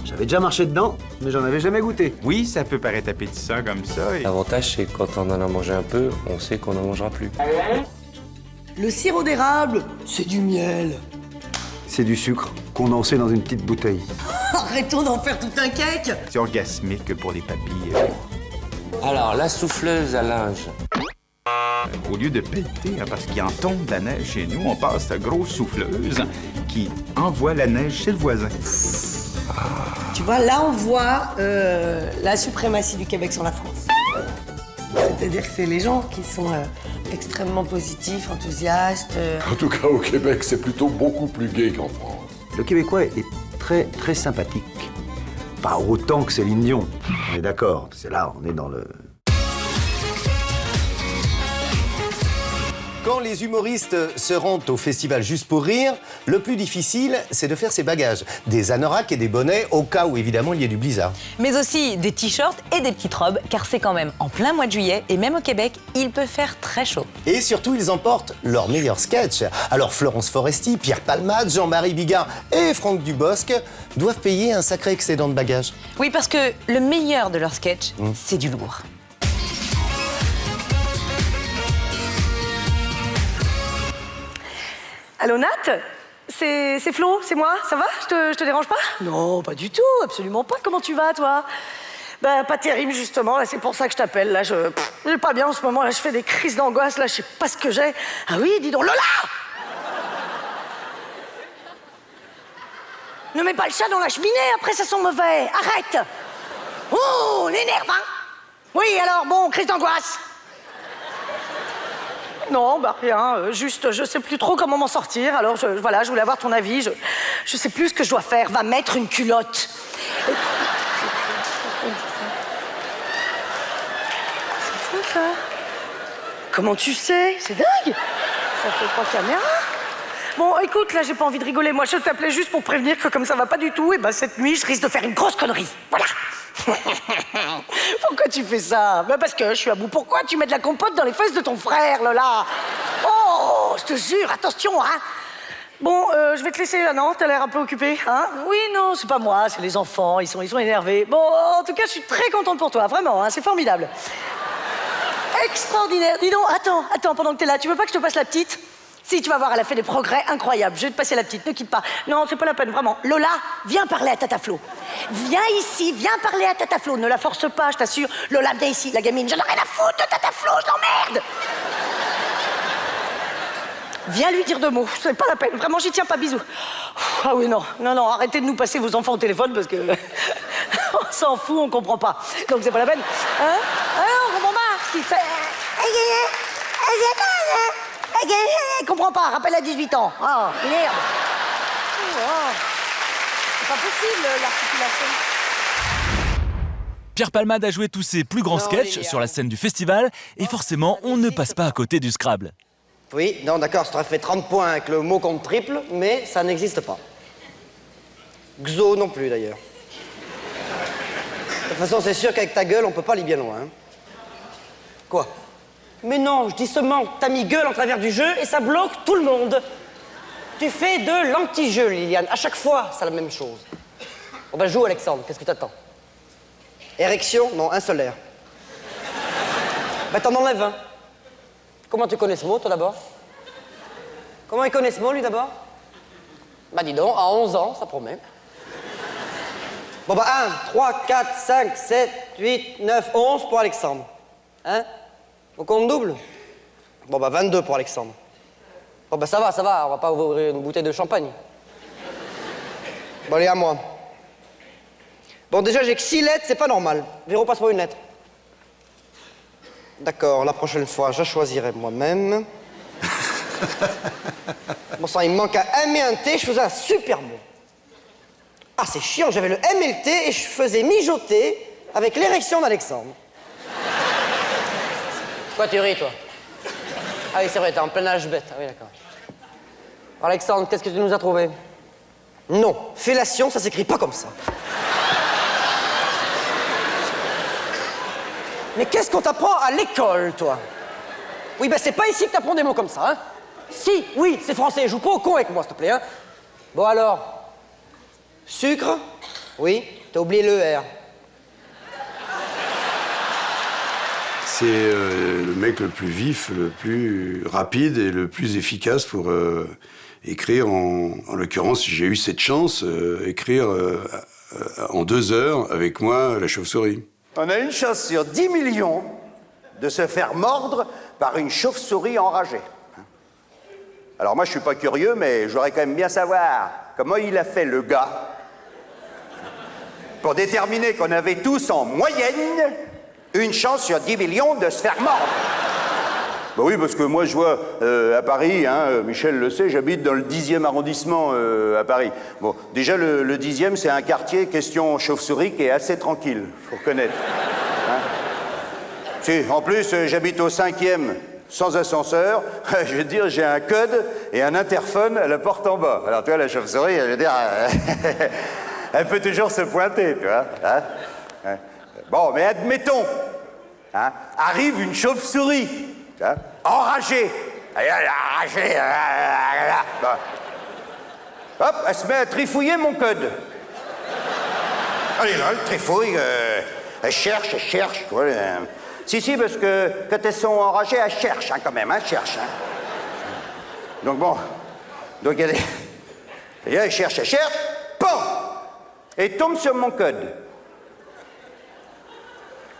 J'avais déjà marché dedans, mais j'en avais jamais goûté. Oui, ça peut paraître appétissant comme ça. L'avantage, c'est que quand on en a mangé un peu, on sait qu'on n'en mangera plus. Le sirop d'érable, c'est du miel. C'est du sucre condensé dans une petite bouteille. Arrêtons d'en faire tout un cake. C'est orgasmique pour les papilles. Alors, la souffleuse à linge. Au lieu de pelleter, parce qu'il en tombe de la neige chez nous, on passe la grosse souffleuse qui envoie la neige chez le voisin. Tu vois, là, on voit la suprématie du Québec sur la France. C'est-à-dire que c'est les gens qui sont extrêmement positifs, enthousiastes. En tout cas, au Québec, c'est plutôt beaucoup plus gai qu'en France. Le Québécois est très, très sympathique. Pas autant que Céline Dion. On est d'accord, c'est là, on est dans le... Quand les humoristes se rendent au festival Juste pour rire, le plus difficile, c'est de faire ses bagages. Des anoraks et des bonnets, au cas où, évidemment, il y ait du blizzard. Mais aussi des t-shirts et des petites robes, car c'est quand même en plein mois de juillet, et même au Québec, il peut faire très chaud. Et surtout, ils emportent leurs meilleurs sketchs. Alors Florence Foresti, Pierre Palmade, Jean-Marie Bigard et Franck Dubosc doivent payer un sacré excédent de bagages. Oui, parce que le meilleur de leurs sketchs, c'est du lourd. Allô, Nat? C'est Flo, c'est moi, ça va? Je te dérange pas? Non, pas du tout, absolument pas. Comment tu vas, toi? Ben, pas terrible, justement, là, c'est pour ça que je t'appelle. Là, je vais pas bien en ce moment, là, je fais des crises d'angoisse, là, je sais pas ce que j'ai. Ah oui, dis donc, Lola! Ne mets pas le chat dans la cheminée, après ça sent mauvais. Arrête! Oh, on énerve, hein? Oui, alors, bon, crise d'angoisse. Non, bah rien, juste je sais plus trop comment m'en sortir, alors voilà, je voulais avoir ton avis, je sais plus ce que je dois faire, va mettre une culotte. C'est fou ça. Comment tu sais? C'est dingue. Ça fait pas caméra. Bon, écoute, là j'ai pas envie de rigoler, moi je t'appelais juste pour prévenir que comme ça va pas du tout, et ben cette nuit je risque de faire une grosse connerie, voilà. Pourquoi tu fais ça? Ben parce que je suis à bout. Pourquoi tu mets de la compote dans les fesses de ton frère, Lola? Oh, je te jure, attention, hein. Bon, je vais te laisser là, non? T'as l'air un peu occupée, hein? Oui, non, c'est pas moi, c'est les enfants, ils sont énervés. Bon, en tout cas, je suis très contente pour toi, vraiment, hein, c'est formidable. Extraordinaire. Dis donc, attends, pendant que t'es là, tu veux pas que je te passe la petite? Si, tu vas voir, elle a fait des progrès incroyables. Je vais te passer la petite, ne quitte pas. Non, c'est pas la peine, vraiment. Lola, viens parler à Tata Flo. Viens ici, viens parler à Tata Flo. Ne la force pas, je t'assure. Lola, viens ici, la gamine. J'en ai rien à foutre de Tata Flo, je l'emmerde. Viens lui dire 2 mots, c'est pas la peine. Vraiment, j'y tiens pas, bisous. Ah oui, non, arrêtez de nous passer vos enfants au téléphone parce que... on s'en fout, on comprend pas. Donc c'est pas la peine. Hein? Ah non, on comprend pas ce qu'il fait. Je comprends pas, rappelle à 18 ans. Ah, merde. Oh, c'est pas possible, l'articulation. Pierre Palmade a joué tous ses plus grands sketchs sur la scène du festival, et forcément, on ne passe pas à côté du Scrabble. Oui, non, d'accord, ça t'aurait fait 30 points avec le mot compte triple, mais ça n'existe pas. Xo non plus, d'ailleurs. De toute façon, c'est sûr qu'avec ta gueule, on peut pas aller bien loin. Hein. Quoi? Mais non, je dis seulement que t'as mis gueule en travers du jeu et ça bloque tout le monde. Tu fais de l'anti-jeu, Liliane. À chaque fois, c'est la même chose. On va jouer, Alexandre. Qu'est-ce que t'attends? Érection? Non, un seul air. Bah, t'en enlèves un. Comment tu connais ce mot, toi, d'abord? Comment il connaît ce mot, lui, d'abord? Bah, dis donc, à 11 ans, ça promet. Bon, bah, 1, 3, 4, 5, 7, 8, 9, 11 pour Alexandre. Hein? On compte double? Bon, bah, 22 pour Alexandre. Bon, bah, ça va, on va pas ouvrir une bouteille de champagne. Bon, allez, à moi. Bon, déjà, j'ai que 6 lettres, c'est pas normal. Véro, passe-moi une lettre. D'accord, la prochaine fois, je choisirai moi-même. Bon sang, il me manque un M et un T, je faisais un super mot. Ah, c'est chiant, j'avais le M et le T et je faisais mijoter avec l'érection d'Alexandre. Quoi, tu ris, toi? Ah oui, c'est vrai, t'es en plein âge bête. Ah oui, d'accord. Alexandre, qu'est-ce que tu nous as trouvé? Non, fellation, ça s'écrit pas comme ça. Mais qu'est-ce qu'on t'apprend à l'école, toi? Oui, ben c'est pas ici que t'apprends des mots comme ça, hein? Si, oui, c'est français, joue pas au con avec moi, s'il te plaît, hein? Bon alors, sucre? Oui, t'as oublié le R. C'est le mec le plus vif, le plus rapide et le plus efficace pour écrire. En l'occurrence, j'ai eu cette chance, écrire en 2 heures avec moi La Chauve-souris. On a une chance sur 10 millions de se faire mordre par une chauve-souris enragée. Alors moi, je suis pas curieux, mais j'aurais quand même bien savoir comment il a fait le gars pour déterminer qu'on avait tous en moyenne une chance sur 10 millions de se faire mordre. Bah oui, parce que moi, je vois à Paris, hein, Michel le sait, j'habite dans le 10e arrondissement à Paris. Bon, déjà, le 10e, c'est un quartier, question chauve-souris, qui est assez tranquille, faut reconnaître. Hein? Si, en plus, j'habite au 5e, sans ascenseur. Je veux dire, j'ai un code et un interphone à la porte en bas. Alors, tu vois, la chauve-souris, je veux dire, elle peut toujours se pointer, tu vois. Hein? Bon, mais admettons, hein, arrive une chauve-souris, hein, enragée. Enragée. Hop, elle se met à trifouiller mon code. Allez, là, elle trifouille, elle cherche, tu vois. Si, parce que quand elles sont enragées, elles cherchent, hein, quand même, hein, cherchent. Hein. Donc bon, donc elle cherche, POM! Et tombe sur mon code.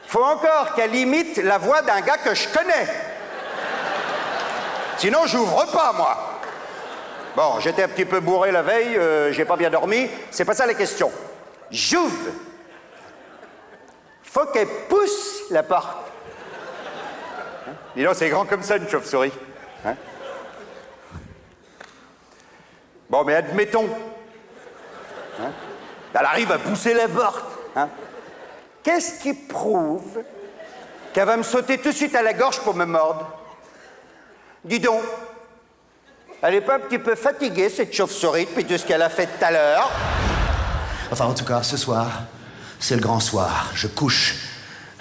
Faut encore qu'elle imite la voix d'un gars que je connais. Sinon, j'ouvre pas, moi. Bon, j'étais un petit peu bourré la veille, j'ai pas bien dormi. C'est pas ça la question. J'ouvre. Faut qu'elle pousse la porte. Hein? Dis donc, c'est grand comme ça, une chauve-souris. Hein? Bon, mais admettons. Hein? Elle arrive à pousser la porte. Hein? Qu'est-ce qui prouve qu'elle va me sauter tout de suite à la gorge pour me mordre? Dis donc, elle n'est pas un petit peu fatiguée, cette chauve-souris, depuis tout ce qu'elle a fait tout à l'heure? Enfin, en tout cas, ce soir, c'est le grand soir. Je couche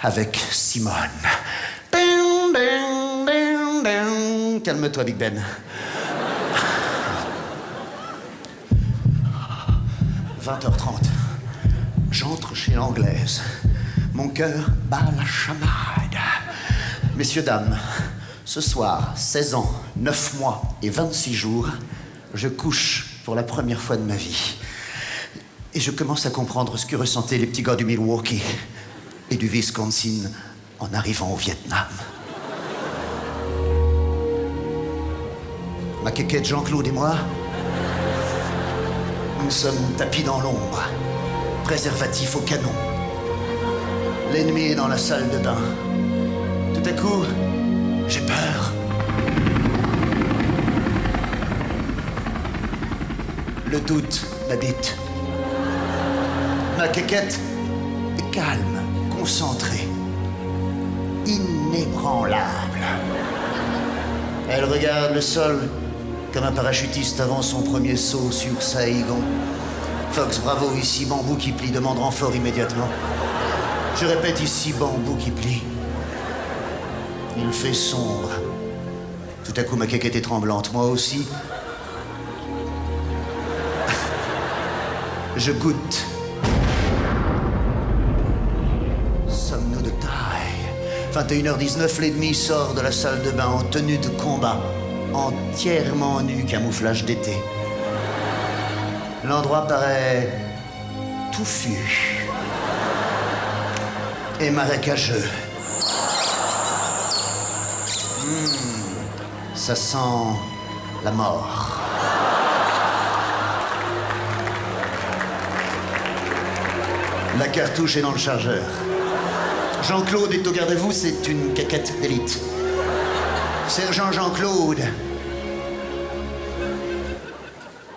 avec Simone. Calme-toi, Big Ben. 20h30. J'entre chez l'Anglaise. Mon cœur bat la chamade. Messieurs, dames, ce soir, 16 ans, 9 mois et 26 jours, je couche pour la première fois de ma vie. Et je commence à comprendre ce que ressentaient les petits gars du Milwaukee et du Wisconsin en arrivant au Vietnam. Ma quéquette Jean-Claude et moi, nous sommes tapis dans l'ombre, préservatif au canon. L'ennemi est dans la salle de bain. Tout à coup, j'ai peur. Le doute m'habite. Ma quéquette est calme, concentrée, inébranlable. Elle regarde le sol comme un parachutiste avant son premier saut sur Saïgon. Fox, bravo, ici bambou qui plie, demande renfort immédiatement. Je répète, ici bambou qui plie. Il fait sombre. Tout à coup, ma quéquette est tremblante, moi aussi. Je goûte. Sommes-nous de taille? 21h19, l'ennemi sort de la salle de bain en tenue de combat, entièrement nu, camouflage d'été. L'endroit paraît touffu et marécageux. Ça sent la mort. La cartouche est dans le chargeur. Jean-Claude est au garde-à-vous, c'est une caquette d'élite. Sergent Jean-Claude.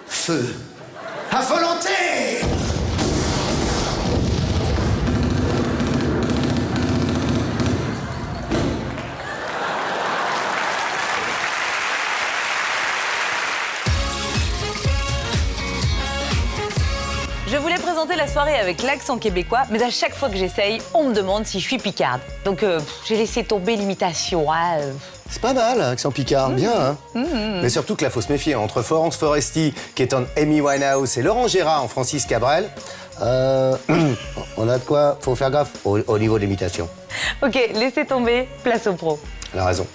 Feu. À volonté! Je voulais présenter la soirée avec l'accent québécois, mais à chaque fois que j'essaye, on me demande si je suis picarde. Donc j'ai laissé tomber l'imitation. Hein. C'est pas mal, accent picard, bien. Hein Mais surtout que là, faut se méfier. Entre Florence Foresti, qui est en Amy Winehouse, et Laurent Gérard en Francis Cabrel, on a de quoi, faut faire gaffe au niveau de l'imitation. Ok, laissez tomber, place au pro. Elle a raison.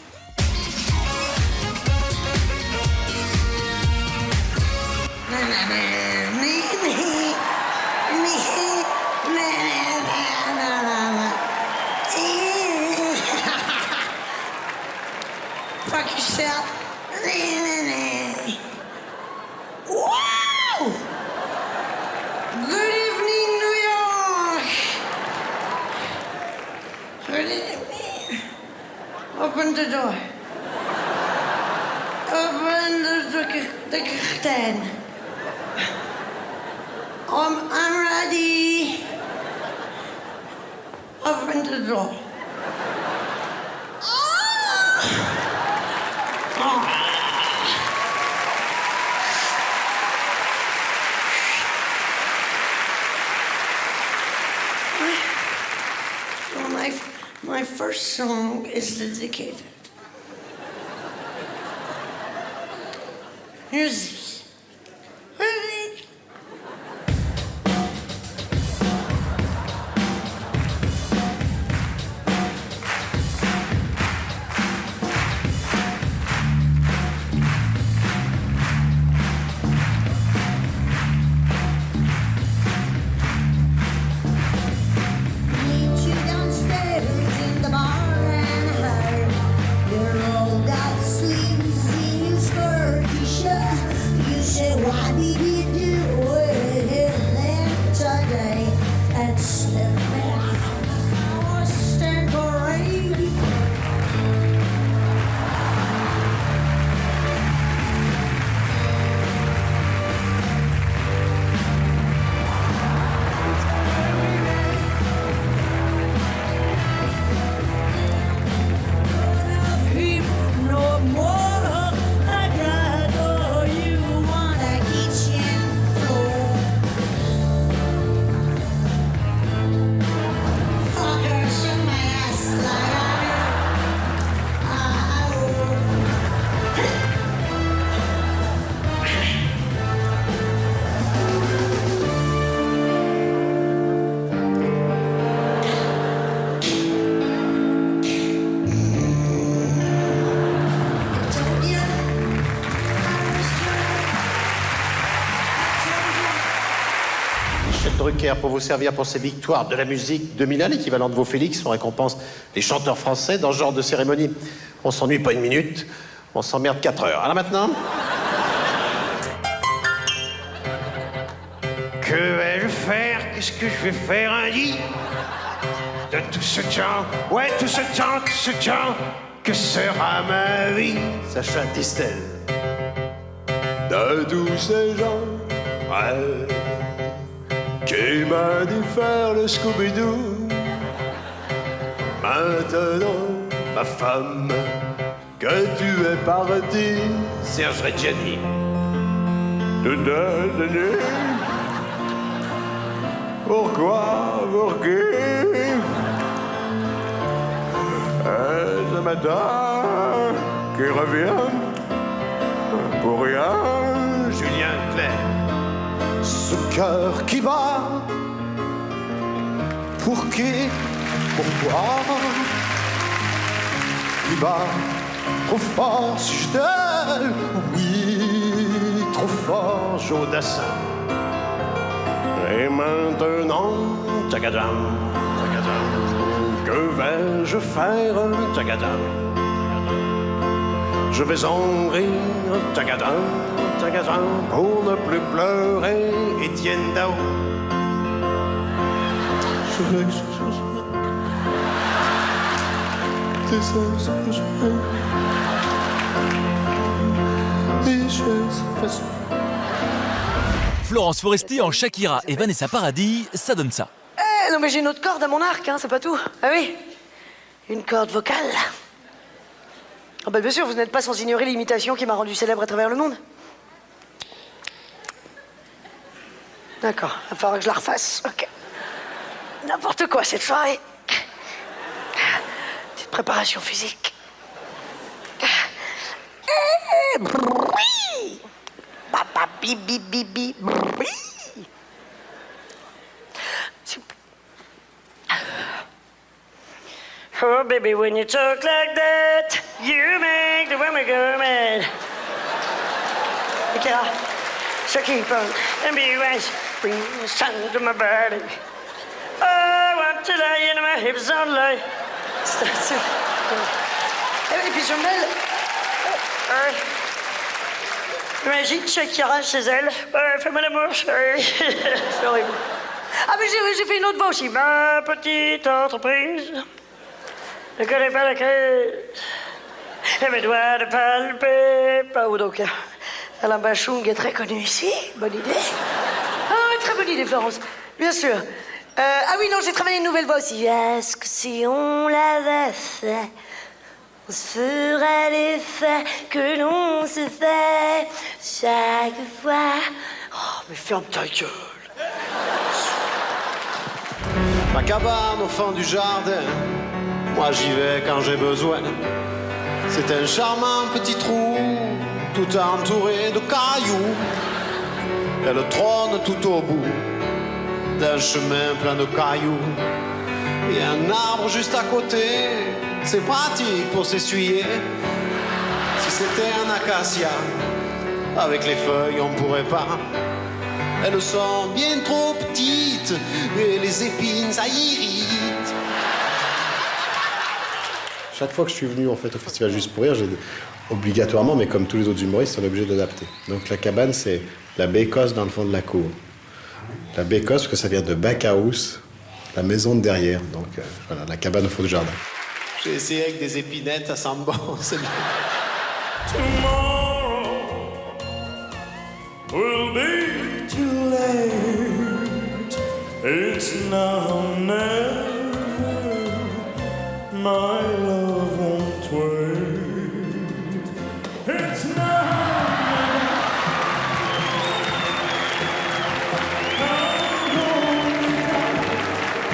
Fuck yourself. Wow! Good evening, New York. Good evening. Open the door. Open the curtain. I'm ready. Open the door. My first song is dedicated. Music. Drucker pour vous servir pour ces victoires de la musique 2001, l'équivalent de vos Félix. On récompense les chanteurs français dans ce genre de cérémonie. On s'ennuie pas une minute, on s'emmerde 4 heures. Alors maintenant... Que vais-je faire? Qu'est-ce que je vais faire, Andy? De tout ce temps, ouais, tout ce temps, que sera ma vie? Sacha Distel. De tous ces gens, ouais, qui m'a dit faire le Scooby-Doo. Maintenant, ma femme, que tu es partie. Serge Reggiani. De déjeuner. Pourquoi, pour qui? Et ce matin, qui revient pour rien. Julien Clerc. Ce cœur qui bat, pour qui, pourquoi? Qui bat trop fort si je t'aime, oui, trop fort, Jodassin. Et maintenant, tagadam, que vais-je faire, tagadam? Je vais en rire, tagadam, pour ne plus pleurer, Étienne Dao. Je veux que c'est ça que je veux. Et je fasse. Florence Foresti en Shakira et Vanessa Paradis, ça donne ça. Eh, non mais j'ai une autre corde à mon arc, hein, c'est pas tout. Ah oui, une corde vocale. Ah bah bien sûr, vous n'êtes pas sans ignorer l'imitation qui m'a rendu célèbre à travers le monde. D'accord, il va falloir que je la refasse. Ok. N'importe quoi cette soirée. Petite préparation physique. Bruit. Papa bibi bibi bruit. Oh baby, when you talk like that, you make the women go mad. Okay, so keep on and be wise. Bring the sun to my body. Oh, I want to lie in my hips only. Et puis je mêle. Imagine Shakira chez elle. Fais-moi l'amour, chérie. C'est horrible. Ah, mais j'ai fait une autre voix aussi. Ma petite entreprise ne connaît pas la crise. Et mes doigts de palper. Pas où donc. Alain Bachung est très connu ici. Bonne idée. Ah, très bonne idée, Florence. Bien sûr. Ah oui, non, j'ai travaillé une nouvelle voix aussi. Est-ce que si on l'avait fait, on se ferait l'effet que l'on se fait chaque fois. Oh, mais ferme ta gueule. Ma cabane au fond du jardin, moi j'y vais quand j'ai besoin. C'est un charmant petit trou, tout entouré de cailloux. Elle trône tout au bout d'un chemin plein de cailloux. Et un arbre juste à côté, c'est pratique pour s'essuyer. Si c'était un acacia, avec les feuilles on pourrait pas. Elles sont bien trop petites et les épines ça irrite. Chaque fois que je suis venu en fait au Festival Juste pour Rire, j'ai obligatoirement, mais comme tous les autres humoristes, on est obligé d'adapter. Donc la cabane, c'est la bécosse dans le fond de la cour. La bécosse, parce que ça vient de back house, la maison de derrière. Donc voilà, la cabane au fond du jardin. J'ai essayé avec des épinettes, ça sent bon, c'est bien. Will be too late. It's now or never. My love won't wait. It's now or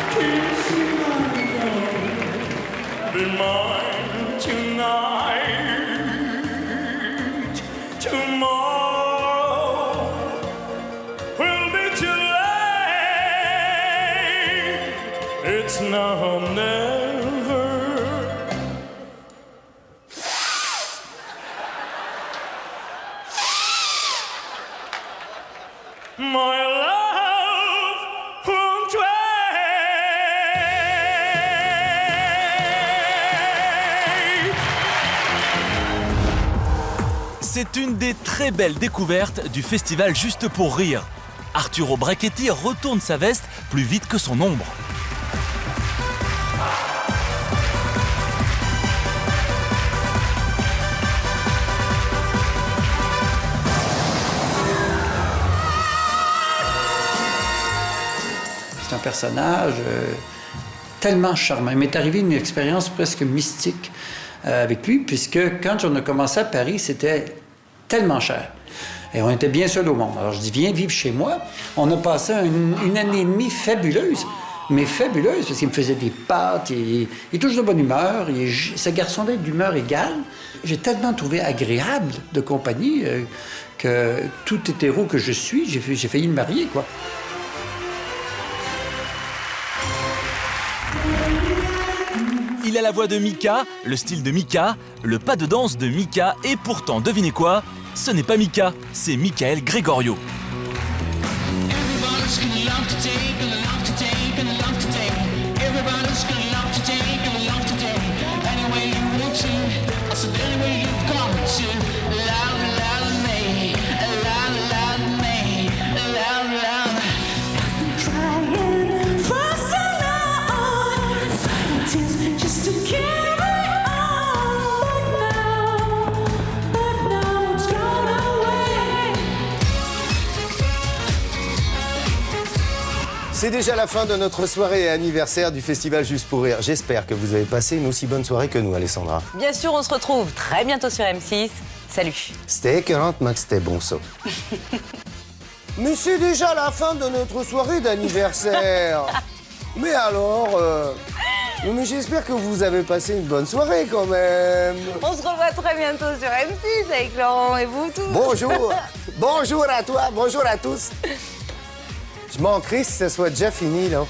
never. Be mine tonight. Tomorrow. It's now or never. My love won't wait. C'est une des très belles découvertes du festival Juste pour Rire. Arturo Brachetti retourne sa veste plus vite que son ombre. C'est un personnage tellement charmant. Il m'est arrivé une expérience presque mystique avec lui, puisque quand on a commencé à Paris, c'était tellement cher. Et on était bien seuls au monde. Alors je dis, viens vivre chez moi. On a passé une année et demie fabuleuse, mais fabuleuse, parce qu'il me faisait des pâtes, il est toujours de bonne humeur, ce garçon-là est d'humeur égale. J'ai tellement trouvé agréable de compagnie que tout hétéro que je suis, j'ai failli me marier, quoi. Il a la voix de Mika, le style de Mika, le pas de danse de Mika, et pourtant, devinez quoi? Ce n'est pas Mika, c'est Michael Gregorio. C'est déjà la fin de notre soirée anniversaire du Festival Juste pour Rire. J'espère que vous avez passé une aussi bonne soirée que nous, Alessandra. Bien sûr, on se retrouve très bientôt sur M6. Salut. C'était écœurante, mais c'était bon ça. Mais c'est déjà la fin de notre soirée d'anniversaire. Mais alors, mais j'espère que vous avez passé une bonne soirée quand même. On se revoit très bientôt sur M6 avec Laurent et vous tous. Bonjour. Bonjour à toi, bonjour à tous. Je manquerais si ce soit déjà fini, là.